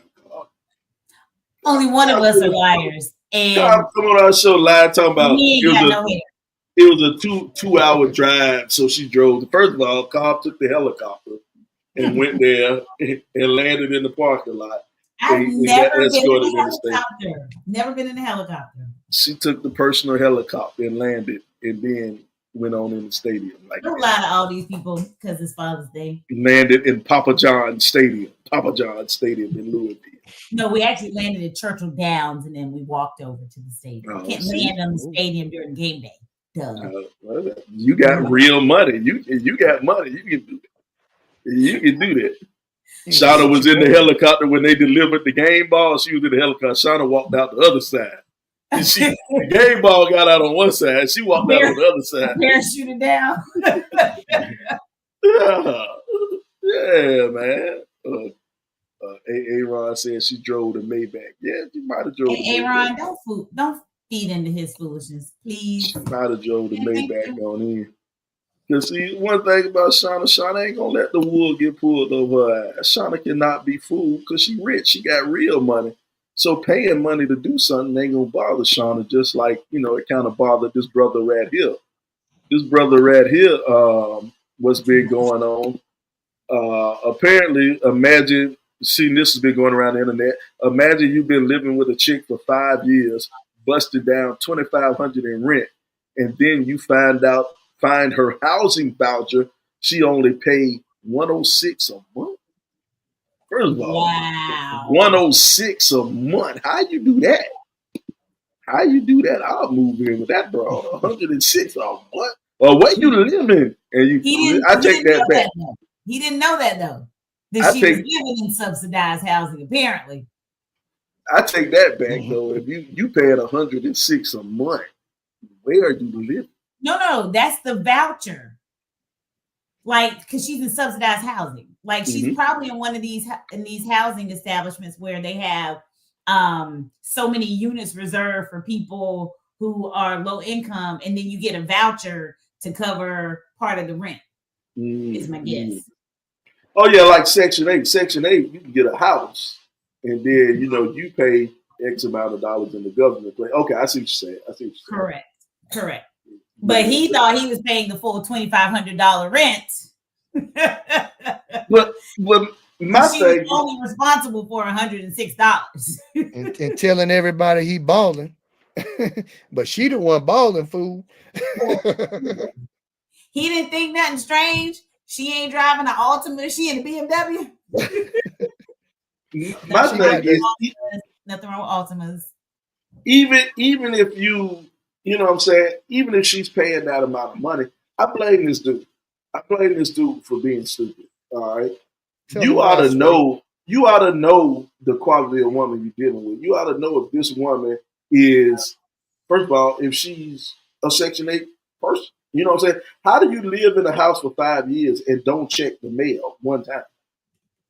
Only one of us are liars. And come on our show live talking about it was a 2-hour drive, so she drove. First of all, Cobb took the helicopter and went there and landed in the parking lot. I've never been in a helicopter. Never been in a helicopter. She took the personal helicopter and landed, and then went on in the stadium. Like don't lie to all these people because it's Father's Day. Landed in Papa John Stadium in Louisville. No, we actually landed at Churchill Downs, and then we walked over to the stadium. You can't land on the stadium during game day. Well, you got real money. You got money. You can do that. You can do that. Shauna was in the helicopter when they delivered the game ball. She was in the helicopter. Shauna walked out the other side. And the game ball got out on one side. She walked out on the other side. Parachuted down. Yeah, man. Aaron said she drove the Maybach. Yeah, she might have drove. Hey, Aaron, don't feed into his foolishness, please. She might have drove the Maybach on in. Because see, one thing about Shauna ain't gonna let the wool get pulled over her ass. Shauna cannot be fooled because she rich. She got real money. So paying money to do something ain't gonna bother Shauna, just like, it kind of bothered this brother right here. This brother right here, what's been going on. Apparently, imagine, see, this has been going around the internet. Imagine you've been living with a chick for 5 years, busted down $2,500 in rent, and then you find her housing voucher, she only paid $106 a month. First of all, wow. $106 a month. How you do that? I'll move in with that, bro. $106 a month. Or where you living? And I take that back. He didn't know that though. That she was living in subsidized housing, apparently. I take that back though. If you paying $106 a month, where are you living? No, that's the voucher. Like, because she's in subsidized housing. Like, she's probably in one of these housing establishments where they have so many units reserved for people who are low income, and then you get a voucher to cover part of the rent. Is my guess. Oh yeah, like Section 8. Section 8, you can get a house, and then you pay X amount of dollars in the government. Okay, I see what you're saying. Correct. But he thought he was paying the full $2,500 rent. But my she thing was only responsible for $106 and telling everybody he balling, but she the one balling, fool. He didn't think nothing strange. She ain't driving an Altima. She in a BMW. My thing is, nothing wrong with Altimas. Even if you know what I'm saying, even if she's paying that amount of money, I blame this dude. For being stupid. All right. You ought to know the quality of woman you're dealing with. You ought to know if this woman is, first of all, if she's a Section 8 person. You know what I'm saying? How do you live in a house for 5 years and don't check the mail one time?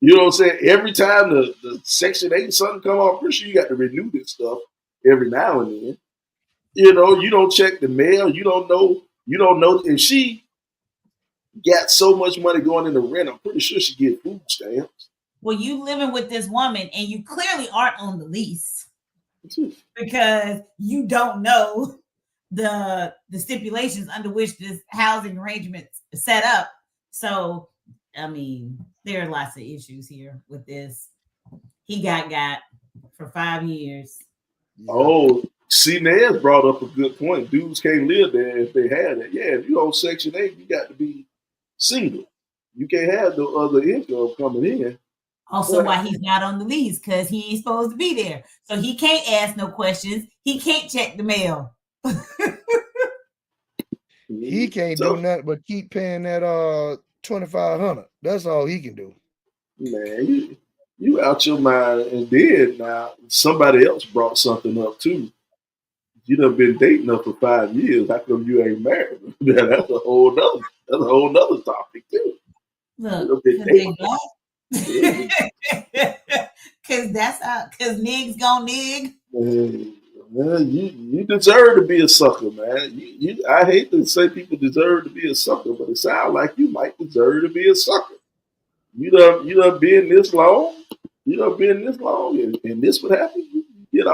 You know what I'm saying? Every time the Section 8 something come off, pretty sure you got to renew this stuff every now and then. You don't check the mail. You don't know if she got so much money going into rent. I'm pretty sure she get food stamps. Well, you living with this woman and you clearly aren't on the lease because you don't know the stipulations under which this housing arrangement is set up. So, I mean, there are lots of issues here with this. He got for 5 years. Oh, see, Nez brought up a good point. Dudes can't live there if they had it. Yeah, if you own Section 8, you got to be single. You can't have no other income coming in. Also, why he's not on the lease, because he ain't supposed to be there. So he can't ask no questions. He can't check the mail. He can't do nothing but keep paying that $2,500. That's all he can do. Man, You out your mind, and then now somebody else brought something up too. You done been dating her for 5 years. How come you ain't married? That's a whole nother topic too. Look, because they black. Because that's how. Because niggas gon' nig. Man, you deserve to be a sucker, man. I hate to say people deserve to be a sucker, but it sounds like you might deserve to be a sucker. You done been this long. And this would happen. You get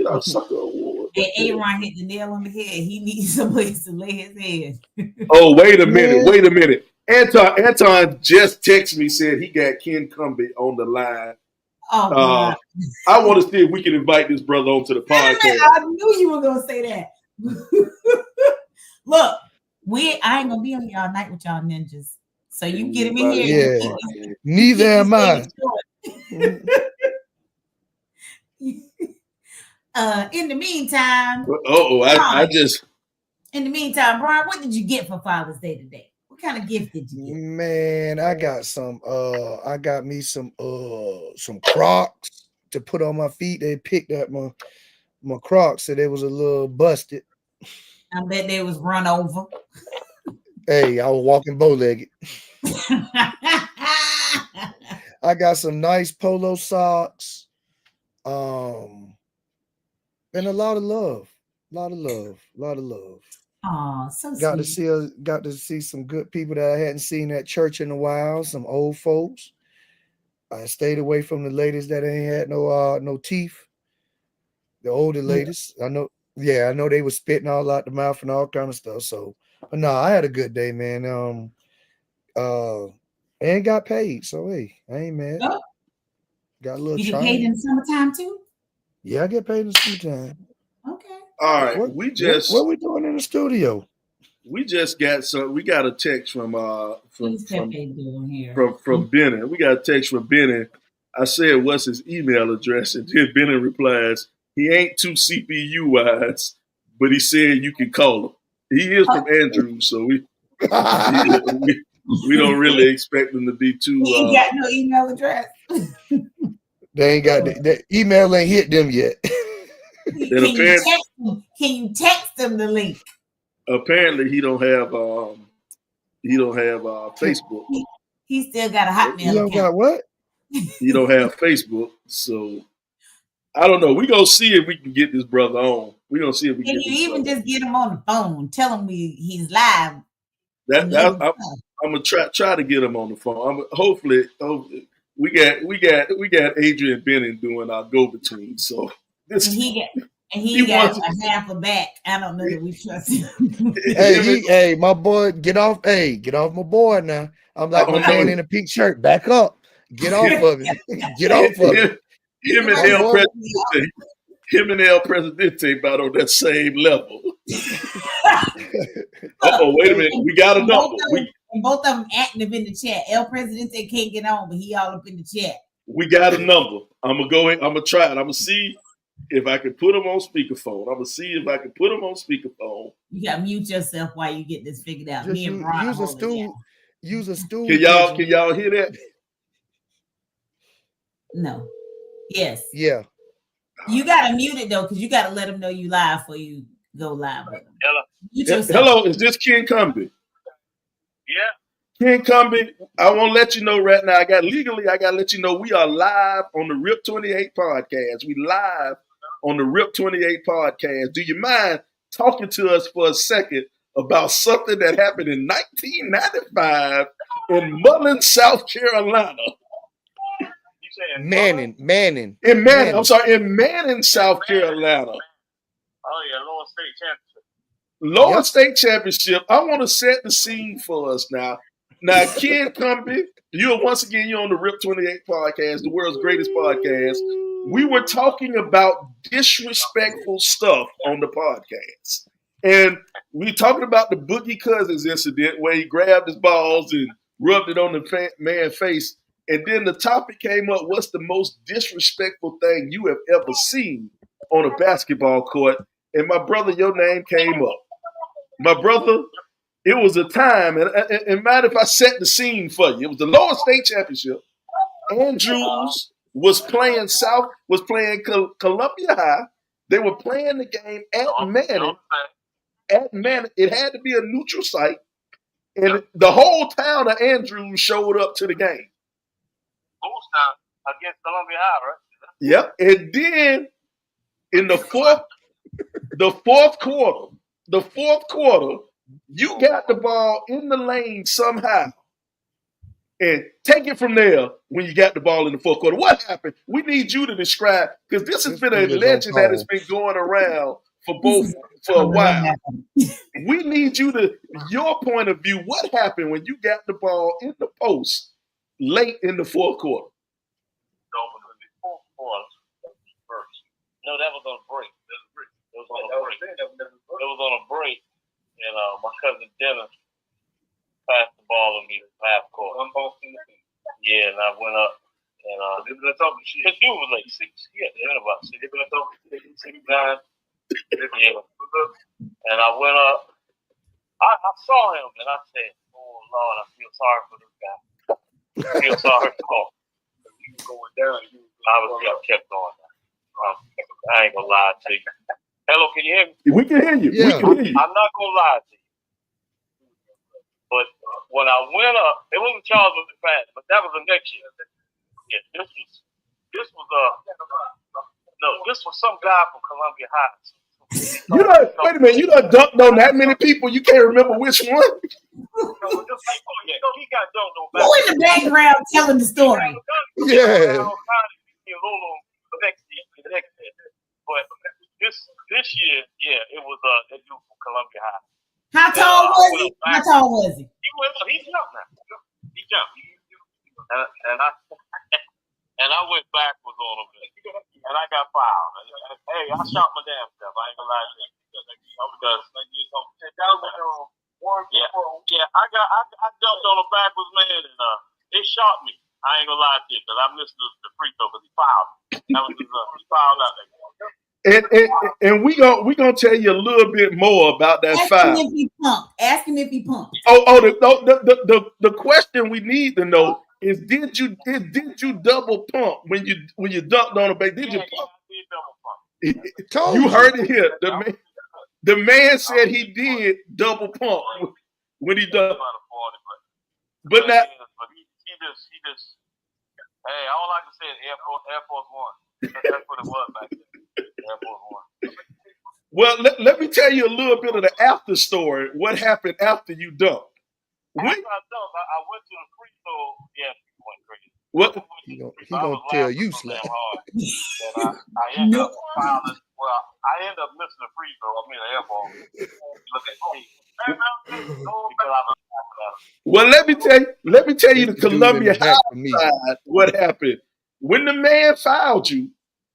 our sucker award. And Aaron hit the nail on the head. He needs somebody to lay his head. Oh, wait a minute. Anton just texted me, said he got Ken Cumbee on the line. Oh, God. I want to see if we can invite this brother onto the podcast. I knew you were going to say that. Look, I ain't going to be on y'all night with y'all ninjas. So you get him in here. Yeah. Neither am I. In the meantime. In the meantime, Brian, what did you get for Father's Day today? What kind of gift did you get? Man, I got me some Crocs to put on my feet. They picked up my Crocs, so they was a little busted. I bet they was run over. Hey, I was walking bow-legged. I got some nice polo socks. And a lot of love. Oh, so got sweet. Got to see some good people that I hadn't seen at church in a while, some old folks. I stayed away from the ladies that ain't had no teeth. The older ladies. I know they was spitting all out the mouth and all kind of stuff. So, but no, I had a good day, man. And got paid. So hey, I ain't mad. Oh. Got a little. You get paid in the summertime too? Yeah, I get paid in the summertime. Okay. All right. What we doing in the studio? We just got we got a text from from Benny. We got a text from Benny. I said, what's his email address? And then Benny replies, he ain't too CPU wise, but he said you can call him. He is from Andrews, so we don't really expect him to be too. He ain't got no email address. They ain't got the email ain't hit them yet. Can you text them the link? Apparently, he don't have Facebook. He still got a Hotmail. You don't got what? He don't have Facebook, so I don't know. We gonna see if we can get this brother on. We gonna see if we can. Can you even just get him on the phone? Tell him he's live. I'm gonna try to get him on the phone. Hopefully we got Adrian Bennett doing our go between. So he got a half a back. I don't know that we trust him. Hey, my boy, get off my boy now. I'm like my man in a pink shirt. Back up. Get off of it. Get off of it. Him and El Presidente about on that same level. Wait a minute. We got a number. Both of them active in the chat. El Presidente can't get on, but he all up in the chat. We got a number. I'm gonna try it. I'm gonna see if I can put him on speakerphone. You gotta mute yourself while you get this figured out. Me and Ron use a stool. Can y'all hear that? No. Yes. Yeah. You gotta mute it though, because you gotta let them know you live before you go live with them. Hello, is this Ken Cumbee? Yeah. Ken Cumbee, I want to let you know right now. I got to let you know we are live on the RIP 28 podcast. We live on the RIP 28 podcast. Do you mind talking to us for a second about something that happened in 1995 in Mullen, South Carolina? Manning. In Manning, South Carolina. Oh yeah, Lower State Championship. Lower State Championship. I want to set the scene for us now. Now, Ken Cumbee, you're on the RIP 28 podcast, the world's greatest podcast. We were talking about disrespectful stuff on the podcast. And we talking about the Boogie Cousins incident where he grabbed his balls and rubbed it on the man's face. And then the topic came up, what's the most disrespectful thing you have ever seen on a basketball court? And my brother, your name came up. My brother, it was a time, and mind if I set the scene for you. It was the Lower State Championship. Andrews was playing Columbia High. They were playing the game at Manning. At Manning, it had to be a neutral site, and the whole town of Andrews showed up to the game. Boost time against Columbia High, right? Yep. And then in the fourth quarter, you got the ball in the lane somehow. And take it from there when you got the ball in the fourth quarter. What happened? We need you to describe, because this has been a legend that has been going around for a while. We need your point of view. What happened when you got the ball in the post late in the fourth quarter? No, that was on a break. It was on a break. And my cousin Dennis passed the ball on me half court. Yeah, and I went up and his dude was like 6. Yeah, about 6. 6'9". Yeah. And I went up. I saw him and I said, "Oh Lord, I feel sorry for this guy. I feel sorry for him." He was going down. I kept going. I ain't gonna lie to you. Hello, can you hear me? We can hear you. Yeah. We can hear you. I'm not gonna lie to you. But when I went up, it wasn't Charles with the pass, but that was the next year. Yeah, this was some guy from Columbia High. Wait a minute, you done dunked on that many people, you can't remember which one? He got dunked on. Who in the background telling the story? Yeah. But this year, yeah, it was that dude from Columbia High. How tall was he? How tall was he? He jumped now. He jumped. And I went backwards on him, and I got fouled. Hey, I shot my damn self. I ain't gonna lie to you. I jumped on a backwards man, and it shot me. I ain't gonna lie to you, because I missed the free throw because he fouled. That was he fouled out there. And we gonna tell you a little bit more about that foul. Ask him if he pumped. The question we need to know is did you double pump when you dunked on a base? Did you pump? I did double pump. You heard it here. The man said he did double pump when he dunked. But now he just hey, all I can say is Air Force One. That's what it was back then. Air Force One. Well, let me tell you a little bit of the after story. What happened after you dunked? After I dunked, I went to the free throw. Yeah, people went crazy. What? He gonna tell you slack. I ended up fouling. Well, I ended up missing the free throw. I mean, an air ball. Look at me. Well, let me tell you the Columbia High side what happened. When the man fouled you,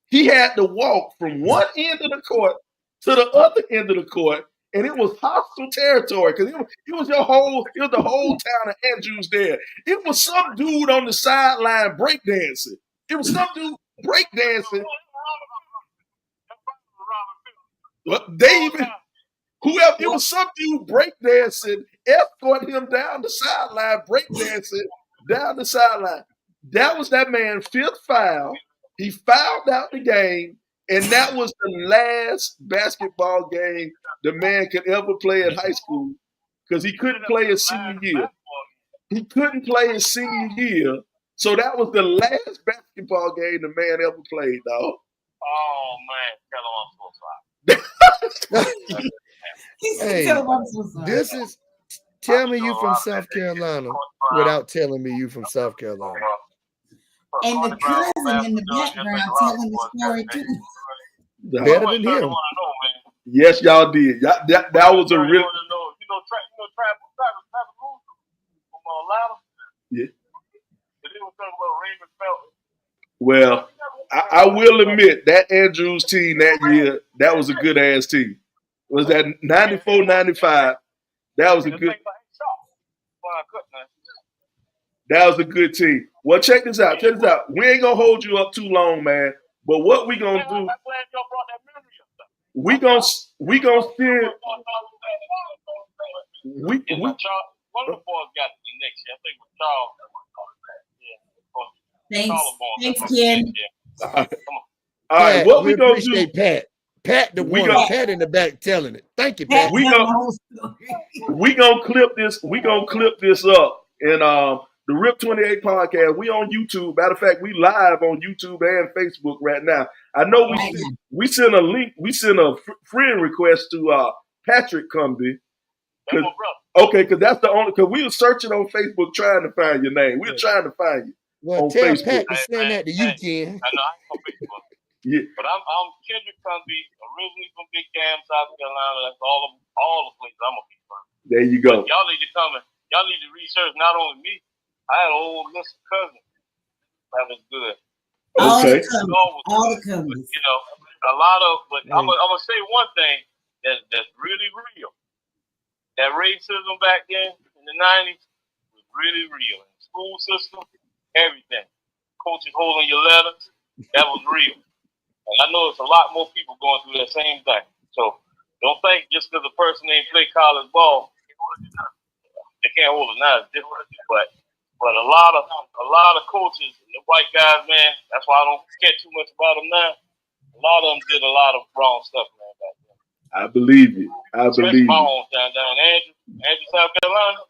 he had to walk from one end of the court to the other end of the court, and it was hostile territory because it was the whole town of Andrews there. It was some dude on the sideline breakdancing. It was some dude breakdancing. Well, it was some dude breakdancing, escorting him down the sideline, breakdancing down the sideline. That was that man's 5th foul. He fouled out the game, and that was the last basketball game the man could ever play at high school because he couldn't play his senior year. He couldn't play his senior year, so that was the last basketball game the man ever played, dog. Oh, man. Tell him I'm so sorry. Hey, this is tell me you from South Carolina without telling me you from South Carolina. And the cousin in the background telling the story too. Better than him. Yes, y'all did. That was a real. Yeah. Well, I will admit that Andrews team that year, that was a good ass team. Was that 94, 95? That was a good. That was a good team. Well, check this out. We ain't gonna hold you up too long, man. But what we gonna do? We gonna still. One of the boys got it the next year. I think it was Charles. Thanks, Ken. All right, what we gonna do? Pat. Pat the one. Pat in the back telling it. Thank you, Pat. We gonna clip this. We gonna clip this up. And the Rip 28 podcast. We on YouTube. Matter of fact, we live on YouTube and Facebook right now. I know we sent a link. We sent a friend request to Patrick Cumbee. Okay, because that's the only. Because we were searching on Facebook trying to find your name. We were trying to find you. Well, on tell Facebook. Pat to send that to you, Ken. I know I'm on Facebook. Yeah. But I'm Kendrick Cumbee, originally from Big Cam, South Carolina. That's all the places I'm gonna be from. There you go. But y'all need to come and y'all need to research not only me. I had a whole list of cousins. That was good. Okay. All the cousins. You know, a lot of. But I'm gonna say one thing that's really real. That racism back then in the '90s was really real. In the school system, everything. Coaches holding your letters, that was real. And I know it's a lot more people going through that same thing. So don't think just because a person ain't play college ball, they can't hold a knife. But a lot of coaches, the white guys, man, that's why I don't care too much about them now. A lot of them did a lot of wrong stuff, man, back then. I believe it. Especially my hometown down Andrew, South Carolina.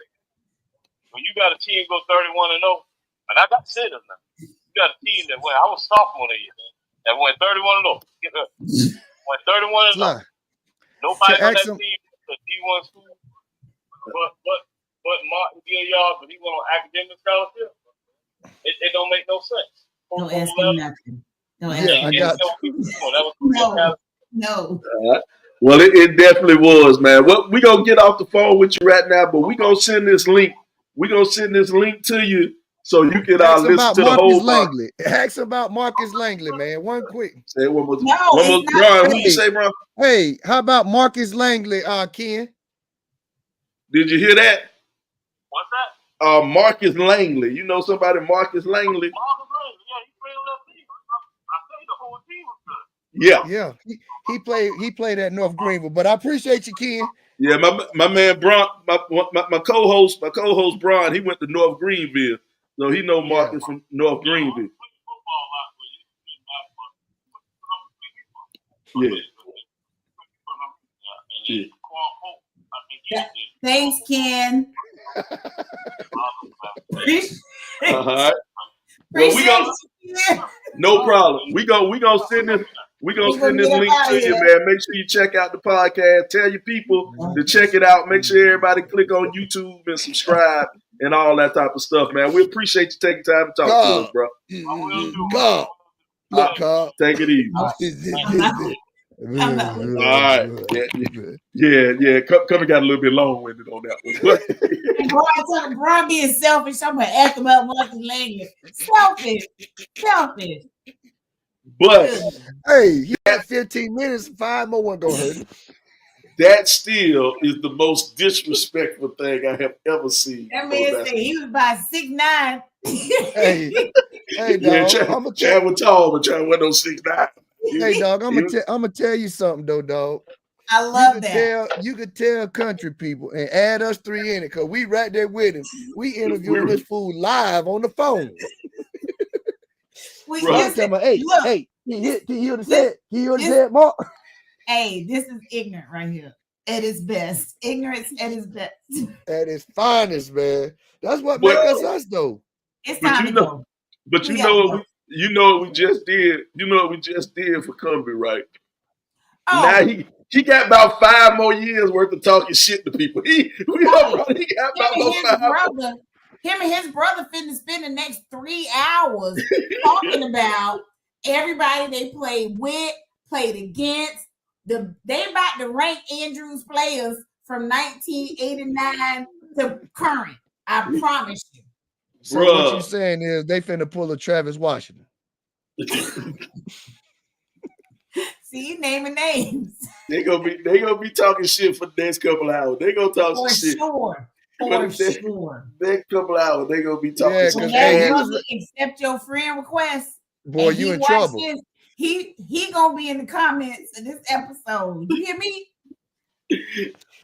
When you got a team go 31-0, and I got sitters now. You got a team that went. I was sophomore that year. That went 31-0. Went 31-0. Nobody on that team was a D1 school, but Martin Gilliard, but he went on academic scholarship. It don't make no sense. Don't ask me nothing. Don't ask me. I got no. Well, it definitely was, man. Well, we gonna get off the phone with you right now, but we gonna send this link. We gonna send this link to you so you can listen to the whole. Langley. Ask about Marcus Langley, man. One quick. Say one more. Brian, what you say, bro? Hey, how about Marcus Langley, Ken? Did you hear that? What's that? Marcus Langley. You know somebody, Marcus Langley? Marcus Langley, yeah, he played left field. I think the whole team was good. Yeah. He played at North Greenville, but I appreciate you, Ken. Yeah, my man Bron, my co-host Bron, he went to North Greenville. So he know Marcus from North Greenville. Yeah. Thanks, Ken. Well, no problem. We gonna send this. We're going to send this link to you, man. Make sure you check out the podcast. Tell your people to check it out. Make sure everybody click on YouTube and subscribe and all that type of stuff, man. We appreciate you taking time to talk to us, bro. God. Take it easy. All right. Yeah. Come got a little bit long-winded on that one. Brian being selfish. I'm going to ask him about Marcus Langley. Selfish. But hey, he had 15 minutes, 5 more one go hurt him. That still is the most disrespectful thing I have ever seen. That man said he was about 6'9". Hey, dog. I'm Chad was tall, but Chad wasn't no 6'9". Hey, dog. I'm gonna tell you something, though, dog. I love that. You could tell country people and add us 3 in it, because we right there with him. We interviewing this fool live on the phone. Hey, he hear the said, Mark. Hey, this is ignorant right here. At its best. Ignorance at its best. At its finest, man. That's what makes us though. It's time to go. But you know what we just did? You know what we just did for Cumbee, right? Oh. Now he got about 5 more years worth of talking shit to people. He got about 5 more. Him and his brother finna spend the next 3 hours talking about everybody they played with, played against. They about to rank Andrews players from 1989 to current. I promise you. So what you saying is they finna pull a Travis Washington. See, naming names. They gonna be talking shit for the next couple of hours. They gonna talk some shit. For sure. Next couple of hours, they gonna be talking some shit. Accept your friend request. Boy, you in trouble. This, he gonna be in the comments of this episode. You hear me?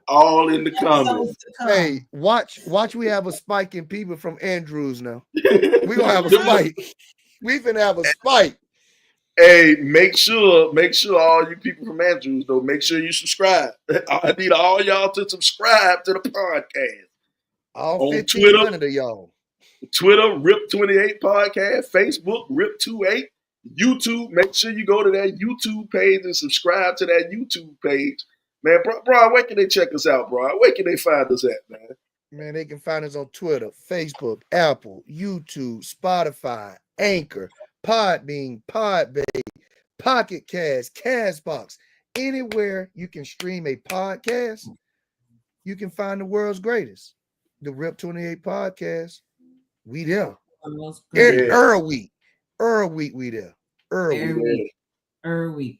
All in the comments. Hey, watch. We have a spike in people from Andrews now. We gonna have a spike. We finna have a spike. Hey, make sure all you people from Andrews though, make sure you subscribe. I need all y'all to subscribe to the podcast. All On 1,500 of y'all. Twitter, Rip28 Podcast, Facebook, Rip28, YouTube. Make sure you go to that YouTube page and subscribe to that YouTube page. Man, bro, where can they check us out, bro? Where can they find us at, man? Man, they can find us on Twitter, Facebook, Apple, YouTube, Spotify, Anchor, Podbean, Podbay, Pocket Cast, Castbox. Anywhere you can stream a podcast, you can find the world's greatest. The Rip28 Podcast. We there. Week we there. Week.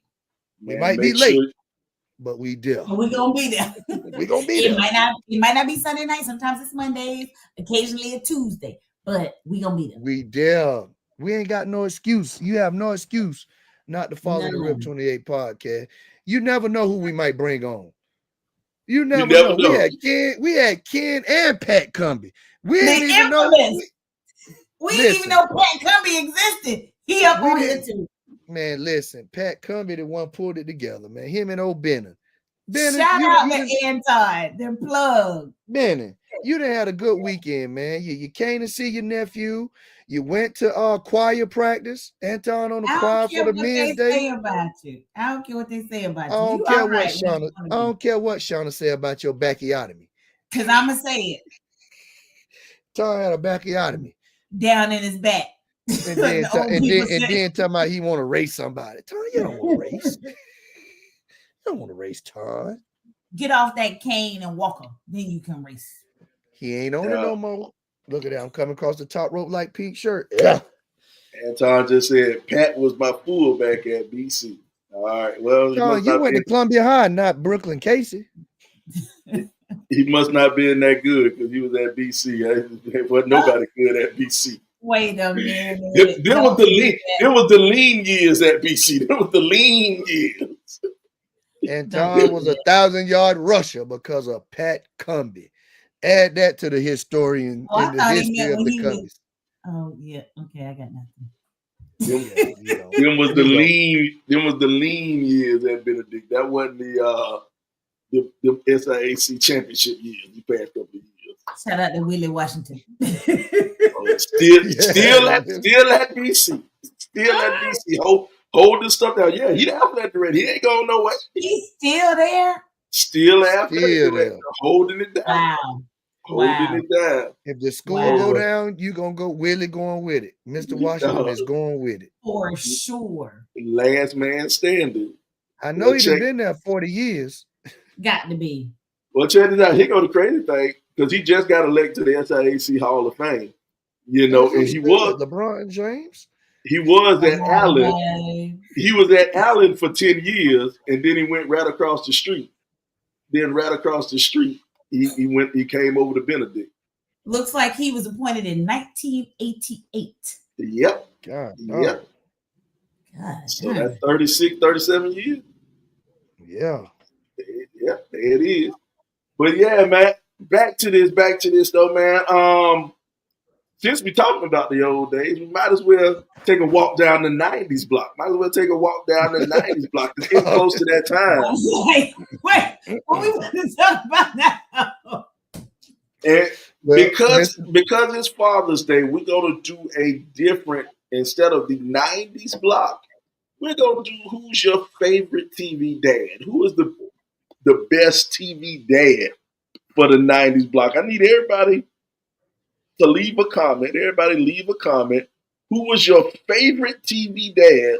We might be late, but we there. We're gonna be there. We're gonna be there. It might not be Sunday night. Sometimes it's Mondays, occasionally a Tuesday, but we gonna be there. We there. We ain't got no excuse. You have no excuse not to follow the Rip28 Podcast. You never know who we might bring on. You never know. We had Ken and Pat Cumbee. We didn't even know. We didn't even know Pat Cumbee existed. He up on here too. Man, listen, Pat Cumbee the one pulled it together, man. Him and old Bennon. Shout out to Anton, them plug. Bennon, you done had a good weekend, man. You came to see your nephew. You went to choir practice. Anton on the choir for the men's day. I don't care what they say about you. I don't care what Shauna say about your bacchiotomy. Because I'm going to say it. Tom had a bacchiotomy. Down in his back. And then talking about he want to race somebody. Tom, you don't want to race. You don't want to race, Tom. Get off that cane and walk him. Then you can race. He ain't on it no more. Look at that. I'm coming across the top rope like pink shirt. Yeah. Anton just said Pat was my fullback at BC. All right. Well, Tom, you went to Columbia High, not Brooklyn Casey. He must not been that good because he was at BC. There wasn't nobody good at BC. Wait a minute. There was the lean years at BC. There was the lean years. And Tom was 1,000-yard rusher because of Pat Cumbee. Add that to the historian in the history of the Cumbees. Oh yeah, okay, I got nothing. Them was the lean years at Benedict. That wasn't the SIAC championship years. You passed up the years. Shout out to Willie Washington. Still at BC. Still at BC. Hold this stuff down. Yeah, he athletic already. He ain't going nowhere. He's still there. Still athletic. Holding it down. Wow. Holding it down. If the school go down, you gonna go Willie going with it. Mr. Washington is going with it. For sure. Last man standing. I know he's been there 40 years. Got to be. Well, check it out. Here go the crazy thing, because he just got elected to the SIAC Hall of Fame. You know, and he was LeBron James. He was at Allen. He was at Allen for 10 years, and then he went right across the street. Then right across the street, he came over to Benedict. Looks like he was appointed in 1988. Yep. God. Yep. God. So that's 36, 37 years. Yeah. Yeah, there it is. But yeah, man, back to this though, man. Since we talking about the old days, we might as well take a walk down the 90s block. Might as well take a walk down the 90s block. It's getting close to that time. Wait, what we want to talk about now? And because it's Father's Day, we're going to do a different, instead of the 90s block, we're going to do who's your favorite TV dad? Who is the best TV dad for the 90s block? I need everybody to leave a comment. Everybody leave a comment. Who was your favorite TV dad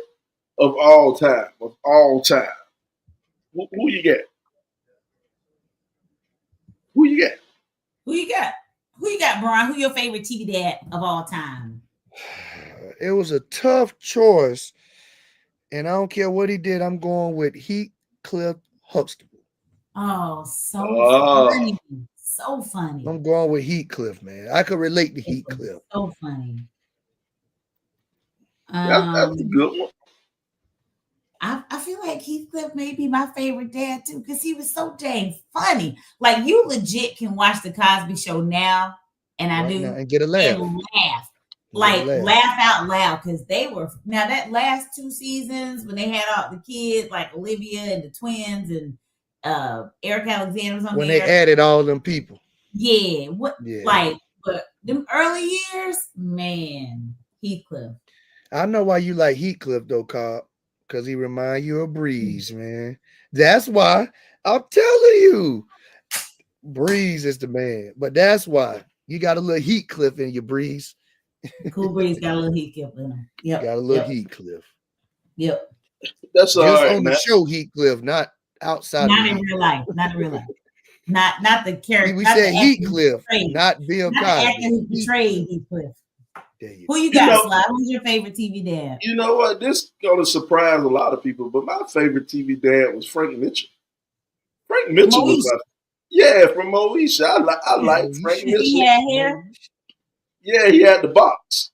of all time? Who you get? Who you got, Brian? Who your favorite TV dad of all time? It was a tough choice, and I don't care what he did. I'm going with Heathcliff Huxtable. Oh, funny. So funny. I'm going with Heathcliff, man. I could relate to Heathcliff. So funny. That's a good one. I feel like Heathcliff may be my favorite dad too, because he was so dang funny. Like, you legit can watch the Cosby Show now, and I do, and get a laugh. like laugh out loud because they were now that last 2 seasons when they had all the kids like Olivia and the twins and Eric Alexander was on when there. They added all them people. Yeah, but them early years, man, Heathcliff. I know why you like Heathcliff though, Cobb, because he remind you of Breeze, man. That's why I'm telling you, Breeze is the man. But that's why you got a little Heathcliff in your Breeze. Cool Breeze got a little Heathcliff in him. Yep, got a little Heathcliff. Yep. That's all just right, on the show, Heathcliff, not outside. Not in real life. Not in real life. Not the character. We said Heathcliff, not Bill Cosby. Not the actor who portrayed Heathcliff. Who you You know, got, Sly? Who's your favorite TV dad? You know what? This is gonna surprise a lot of people, but my favorite TV dad was Frank Mitchell. Frank Mitchell was from Moesha. I like Frank Mitchell. He had hair. Yeah, he had the box.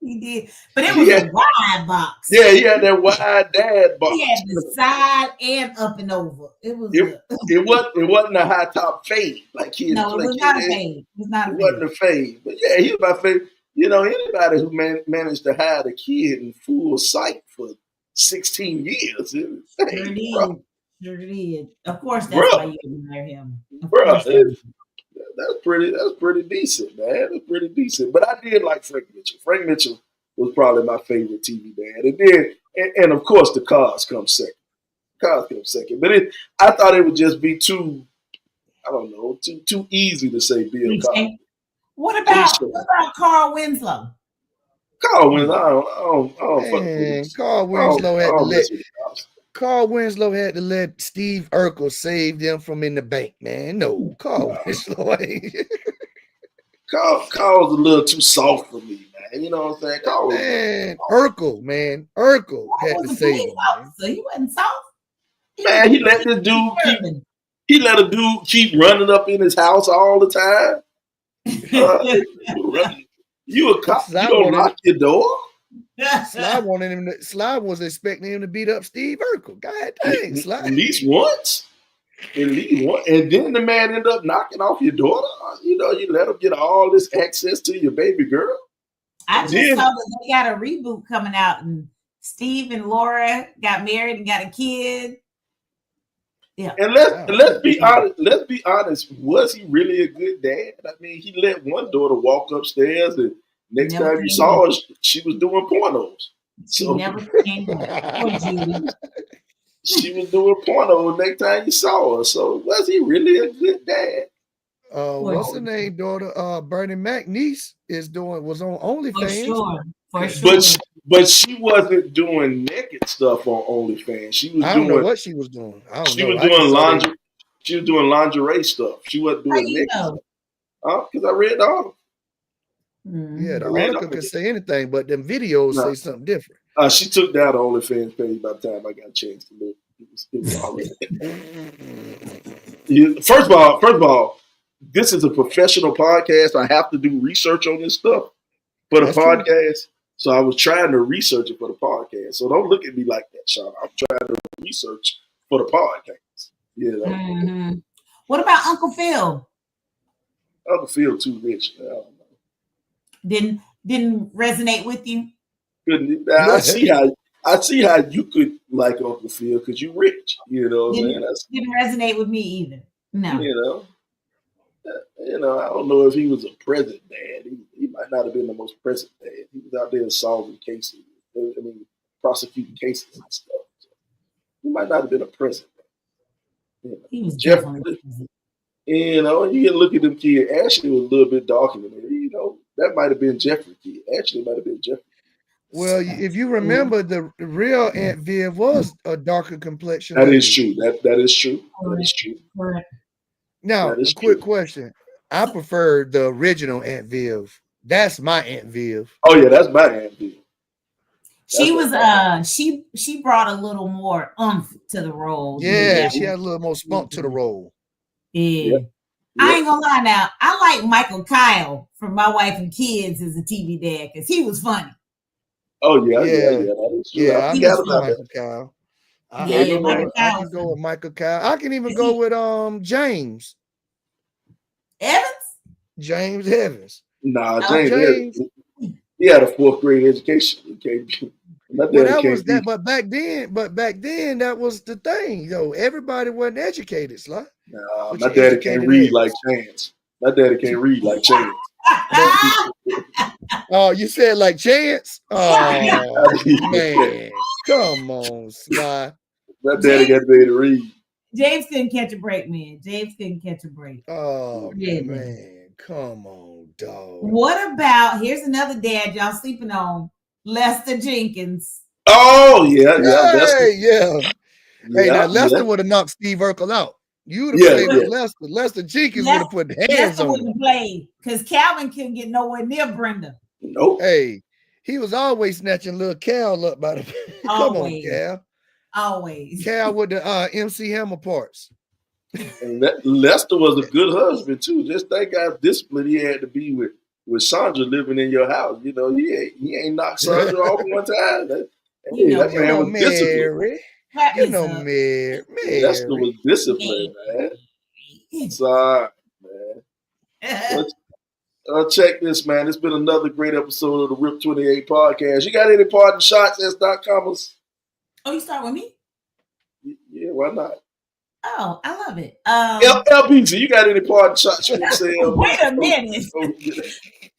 He did, but it was a wide box. Yeah, he had that wide dad box. He had the side and up and over. It wasn't a high top fade like he. No, it was not a fade. It wasn't a fade. But yeah, he was my favorite. You know, anybody who managed to hide a kid in full sight for 16 years. Sure did. Of course, that's why you admire him. That's pretty decent, man. That's pretty decent. But I did like Frank Mitchell. Frank Mitchell was probably my favorite TV dad. And then, and of course, the Cars come second. But I thought it would just be too easy to say Bill Cosby. What about Carl Winslow? Carl Winslow, I don't fuck with Carl Winslow had to let Steve Urkel save them from in the bank, man. No, Carl Winslow ain't. Carl was a little too soft for me, man. You know what I'm saying? Urkel had to save him. So he wasn't soft. Man, he let a dude keep running up in his house all the time. You a cop? You don't lock your door? Sly was expecting him to beat up Steve Urkel. God dang, Sly. At least once. And then the man ended up knocking off your daughter. You know, you let him get all this access to your baby girl. I just saw that they got a reboot coming out, and Steve and Laura got married and got a kid. Yeah. And let's be honest. Was he really a good dad? I mean, he let one daughter walk upstairs, and next time you saw her, she was doing pornos. She never came back. She was doing porno next time you saw her. So was he really a good dad? What's her name? Daughter Bernie Mac niece was on OnlyFans. For sure. But she wasn't doing naked stuff on OnlyFans. I don't know what she was doing. She was doing lingerie. She was doing lingerie stuff. She wasn't doing naked stuff. Because I read the article. Yeah, the article could say anything, but them videos say something different. She took down the OnlyFans page by the time I got a chance to look. It was already. First of all, this is a professional podcast. I have to do research on this stuff for the podcast. True. So I was trying to research it for the podcast. So don't look at me like that, Sean. I'm trying to research for the podcast. You know. Mm-hmm. What about Uncle Phil? Uncle Phil too rich. I don't know. Didn't resonate with you? I see how you could like Uncle Phil because you're rich. You know what I'm saying? Didn't resonate with me either. No. You know, I don't know if he was a present dad. He might not have been the most present dad. He was out there solving cases. Prosecuting cases and stuff. So he might not have been a present dad. He was definitely present. You know, you can look at them kids. Ashley was a little bit darker than him. You know, that might have been Jeffrey kid. Ashley might have been Jeffrey. Well, if you remember, the real Aunt Viv was a darker complexion. That is true. That is true. That is true. Now, a quick question. I prefer the original Aunt Viv. That's my Aunt Viv. Oh yeah, that's my Aunt Viv. She was she brought a little more oomph to the role. Yeah, she had a little more spunk to the role. Yeah. Yep. I ain't gonna lie now. I like Michael Kyle from My Wife and Kids as a TV dad because he was funny. Oh yeah. That is true. Yeah, I got Michael Kyle. I can go with Michael Kyle. I can even go with James Evans. James Evans. Nah, James He had a 4th grade education. He can't be. My Well, daddy that can't was be. that, but back then, that was the thing, everybody wasn't educated, Sly. Nah, With my your daddy can't educated read ass. like Chance. My daddy can't read like Chance. Oh, you said like Chance? Oh Yeah. man, come on, Sly. My daddy got to be able to read. James couldn't catch a break, man. James couldn't catch a break. Oh Really? man, come on, dog. What about, here's another dad y'all sleeping on, Lester Jenkins. Oh yeah, Hey, yeah. Hey, now Lester yeah. would have knocked Steve Urkel out. You would have played with Lester. Lester Jenkins would have put hands Lester on him. wouldn't have played because Calvin couldn't get nowhere near Brenda. Nope. Hey, he was always snatching little Cal up by the. Come on, Cal. Always. Cal with the MC Hammer parts. And Lester was a good husband too. Just think how disciplined he had to be with Sandra living in your house. You know, he ain't knocked Sandra off one time. That man was disciplined. Mary. Lester was disciplined, man. Sorry, man. Check this, man. It's been another great episode of the Rip 28 podcast. You got any parting shots, S.Commas? Oh, you start with me? Yeah, why not? Oh, I love it. LPG, you got any parting shots you want to say? Wait a minute.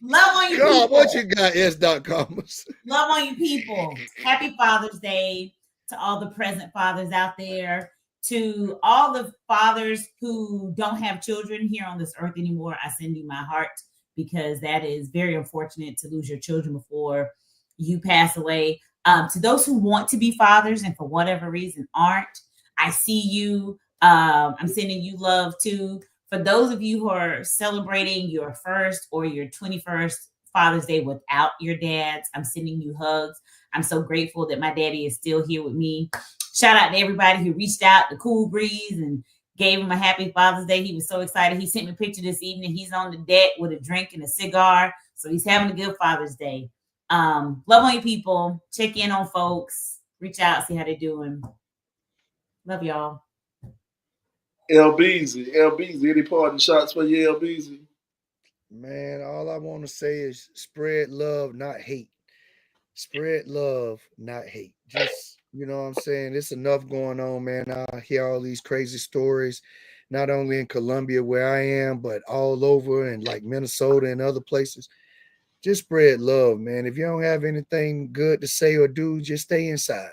Love on you people. What you got, S.Commas? Love on you people. Happy Father's Day to all the present fathers out there. To all the fathers who don't have children here on this earth anymore, I send you my heart, because that is very unfortunate to lose your children before you pass away. To those who want to be fathers and for whatever reason aren't, I see you. I'm sending you love too. For those of you who are celebrating your first or your 21st Father's Day without your dads, I'm sending you hugs. I'm so grateful that my daddy is still here with me. Shout out to everybody who reached out to Cool Breeze and gave him a happy Father's Day. He was so excited. He sent me a picture this evening. He's on the deck with a drink and a cigar. So he's having a good Father's Day. Love on you people. Check in on folks. Reach out, see how they're doing. Love y'all. LBZ, any parting shots for you, LBZ? Man, all I want to say is spread love, not hate. Spread love, not hate. Just, you know what I'm saying? It's enough going on, man. I hear all these crazy stories, not only in Columbia where I am, but all over and like Minnesota and other places. Just spread love, man. If you don't have anything good to say or do, just stay inside.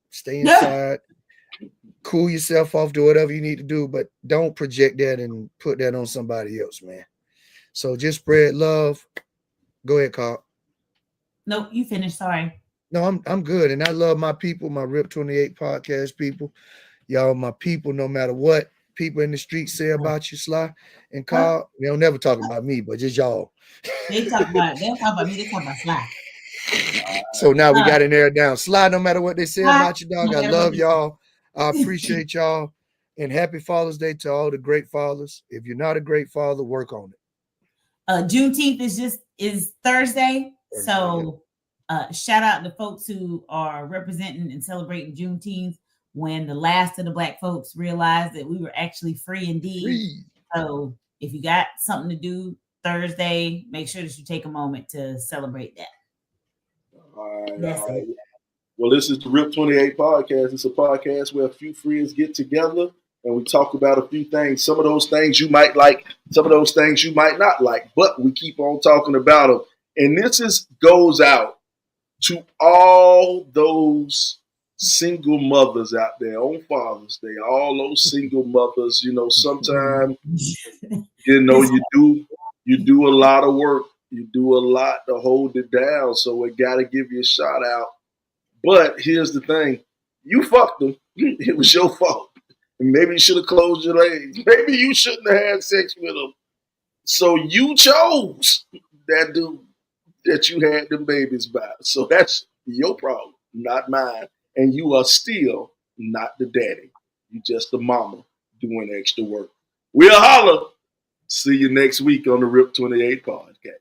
Stay inside. Cool yourself off, do whatever you need to do, but don't project that and put that on somebody else, man. So just spread love. Go ahead, Carl. Nope, you finished. Sorry. No, I'm good. And I love my people, my Rip 28 podcast people. Y'all, my people, no matter what people in the street say about you, Sly and Carl. They don't never talk about me, but just y'all. They don't talk about me, they talk about Sly. So now we got to narrow it down. Sly, no matter what they say about you, dog, I love y'all. I appreciate y'all. And happy Father's Day to all the great fathers. If you're not a great father, work on it. Juneteenth is Thursday. So shout out to folks who are representing and celebrating Juneteenth when the last of the Black folks realized that we were actually free indeed. So if you got something to do Thursday, make sure that you take a moment to celebrate that. All right. Well, this is the Rip 28 podcast. It's a podcast where a few friends get together and we talk about a few things. Some of those things you might like, some of those things you might not like, but we keep on talking about them. And this goes out to all those single mothers out there on Father's Day, all those single mothers. You know, sometimes, you know, you do a lot of work. You do a lot to hold it down. So we got to give you a shout out. But here's the thing. You fucked them. It was your fault. And maybe you should have closed your legs. Maybe you shouldn't have had sex with them. So you chose that dude that you had them babies by. So that's your problem, not mine. And you are still not the daddy. You just the mama doing extra work. We'll holler. See you next week on the Rip 28 podcast.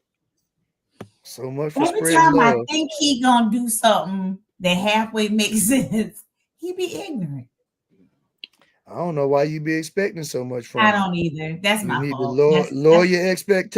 So much for every spreading time love. I think he gonna do something that halfway makes sense, he be ignorant. I don't know why you be expecting so much from him. I don't either. That's my fault. You need to lower your expectations.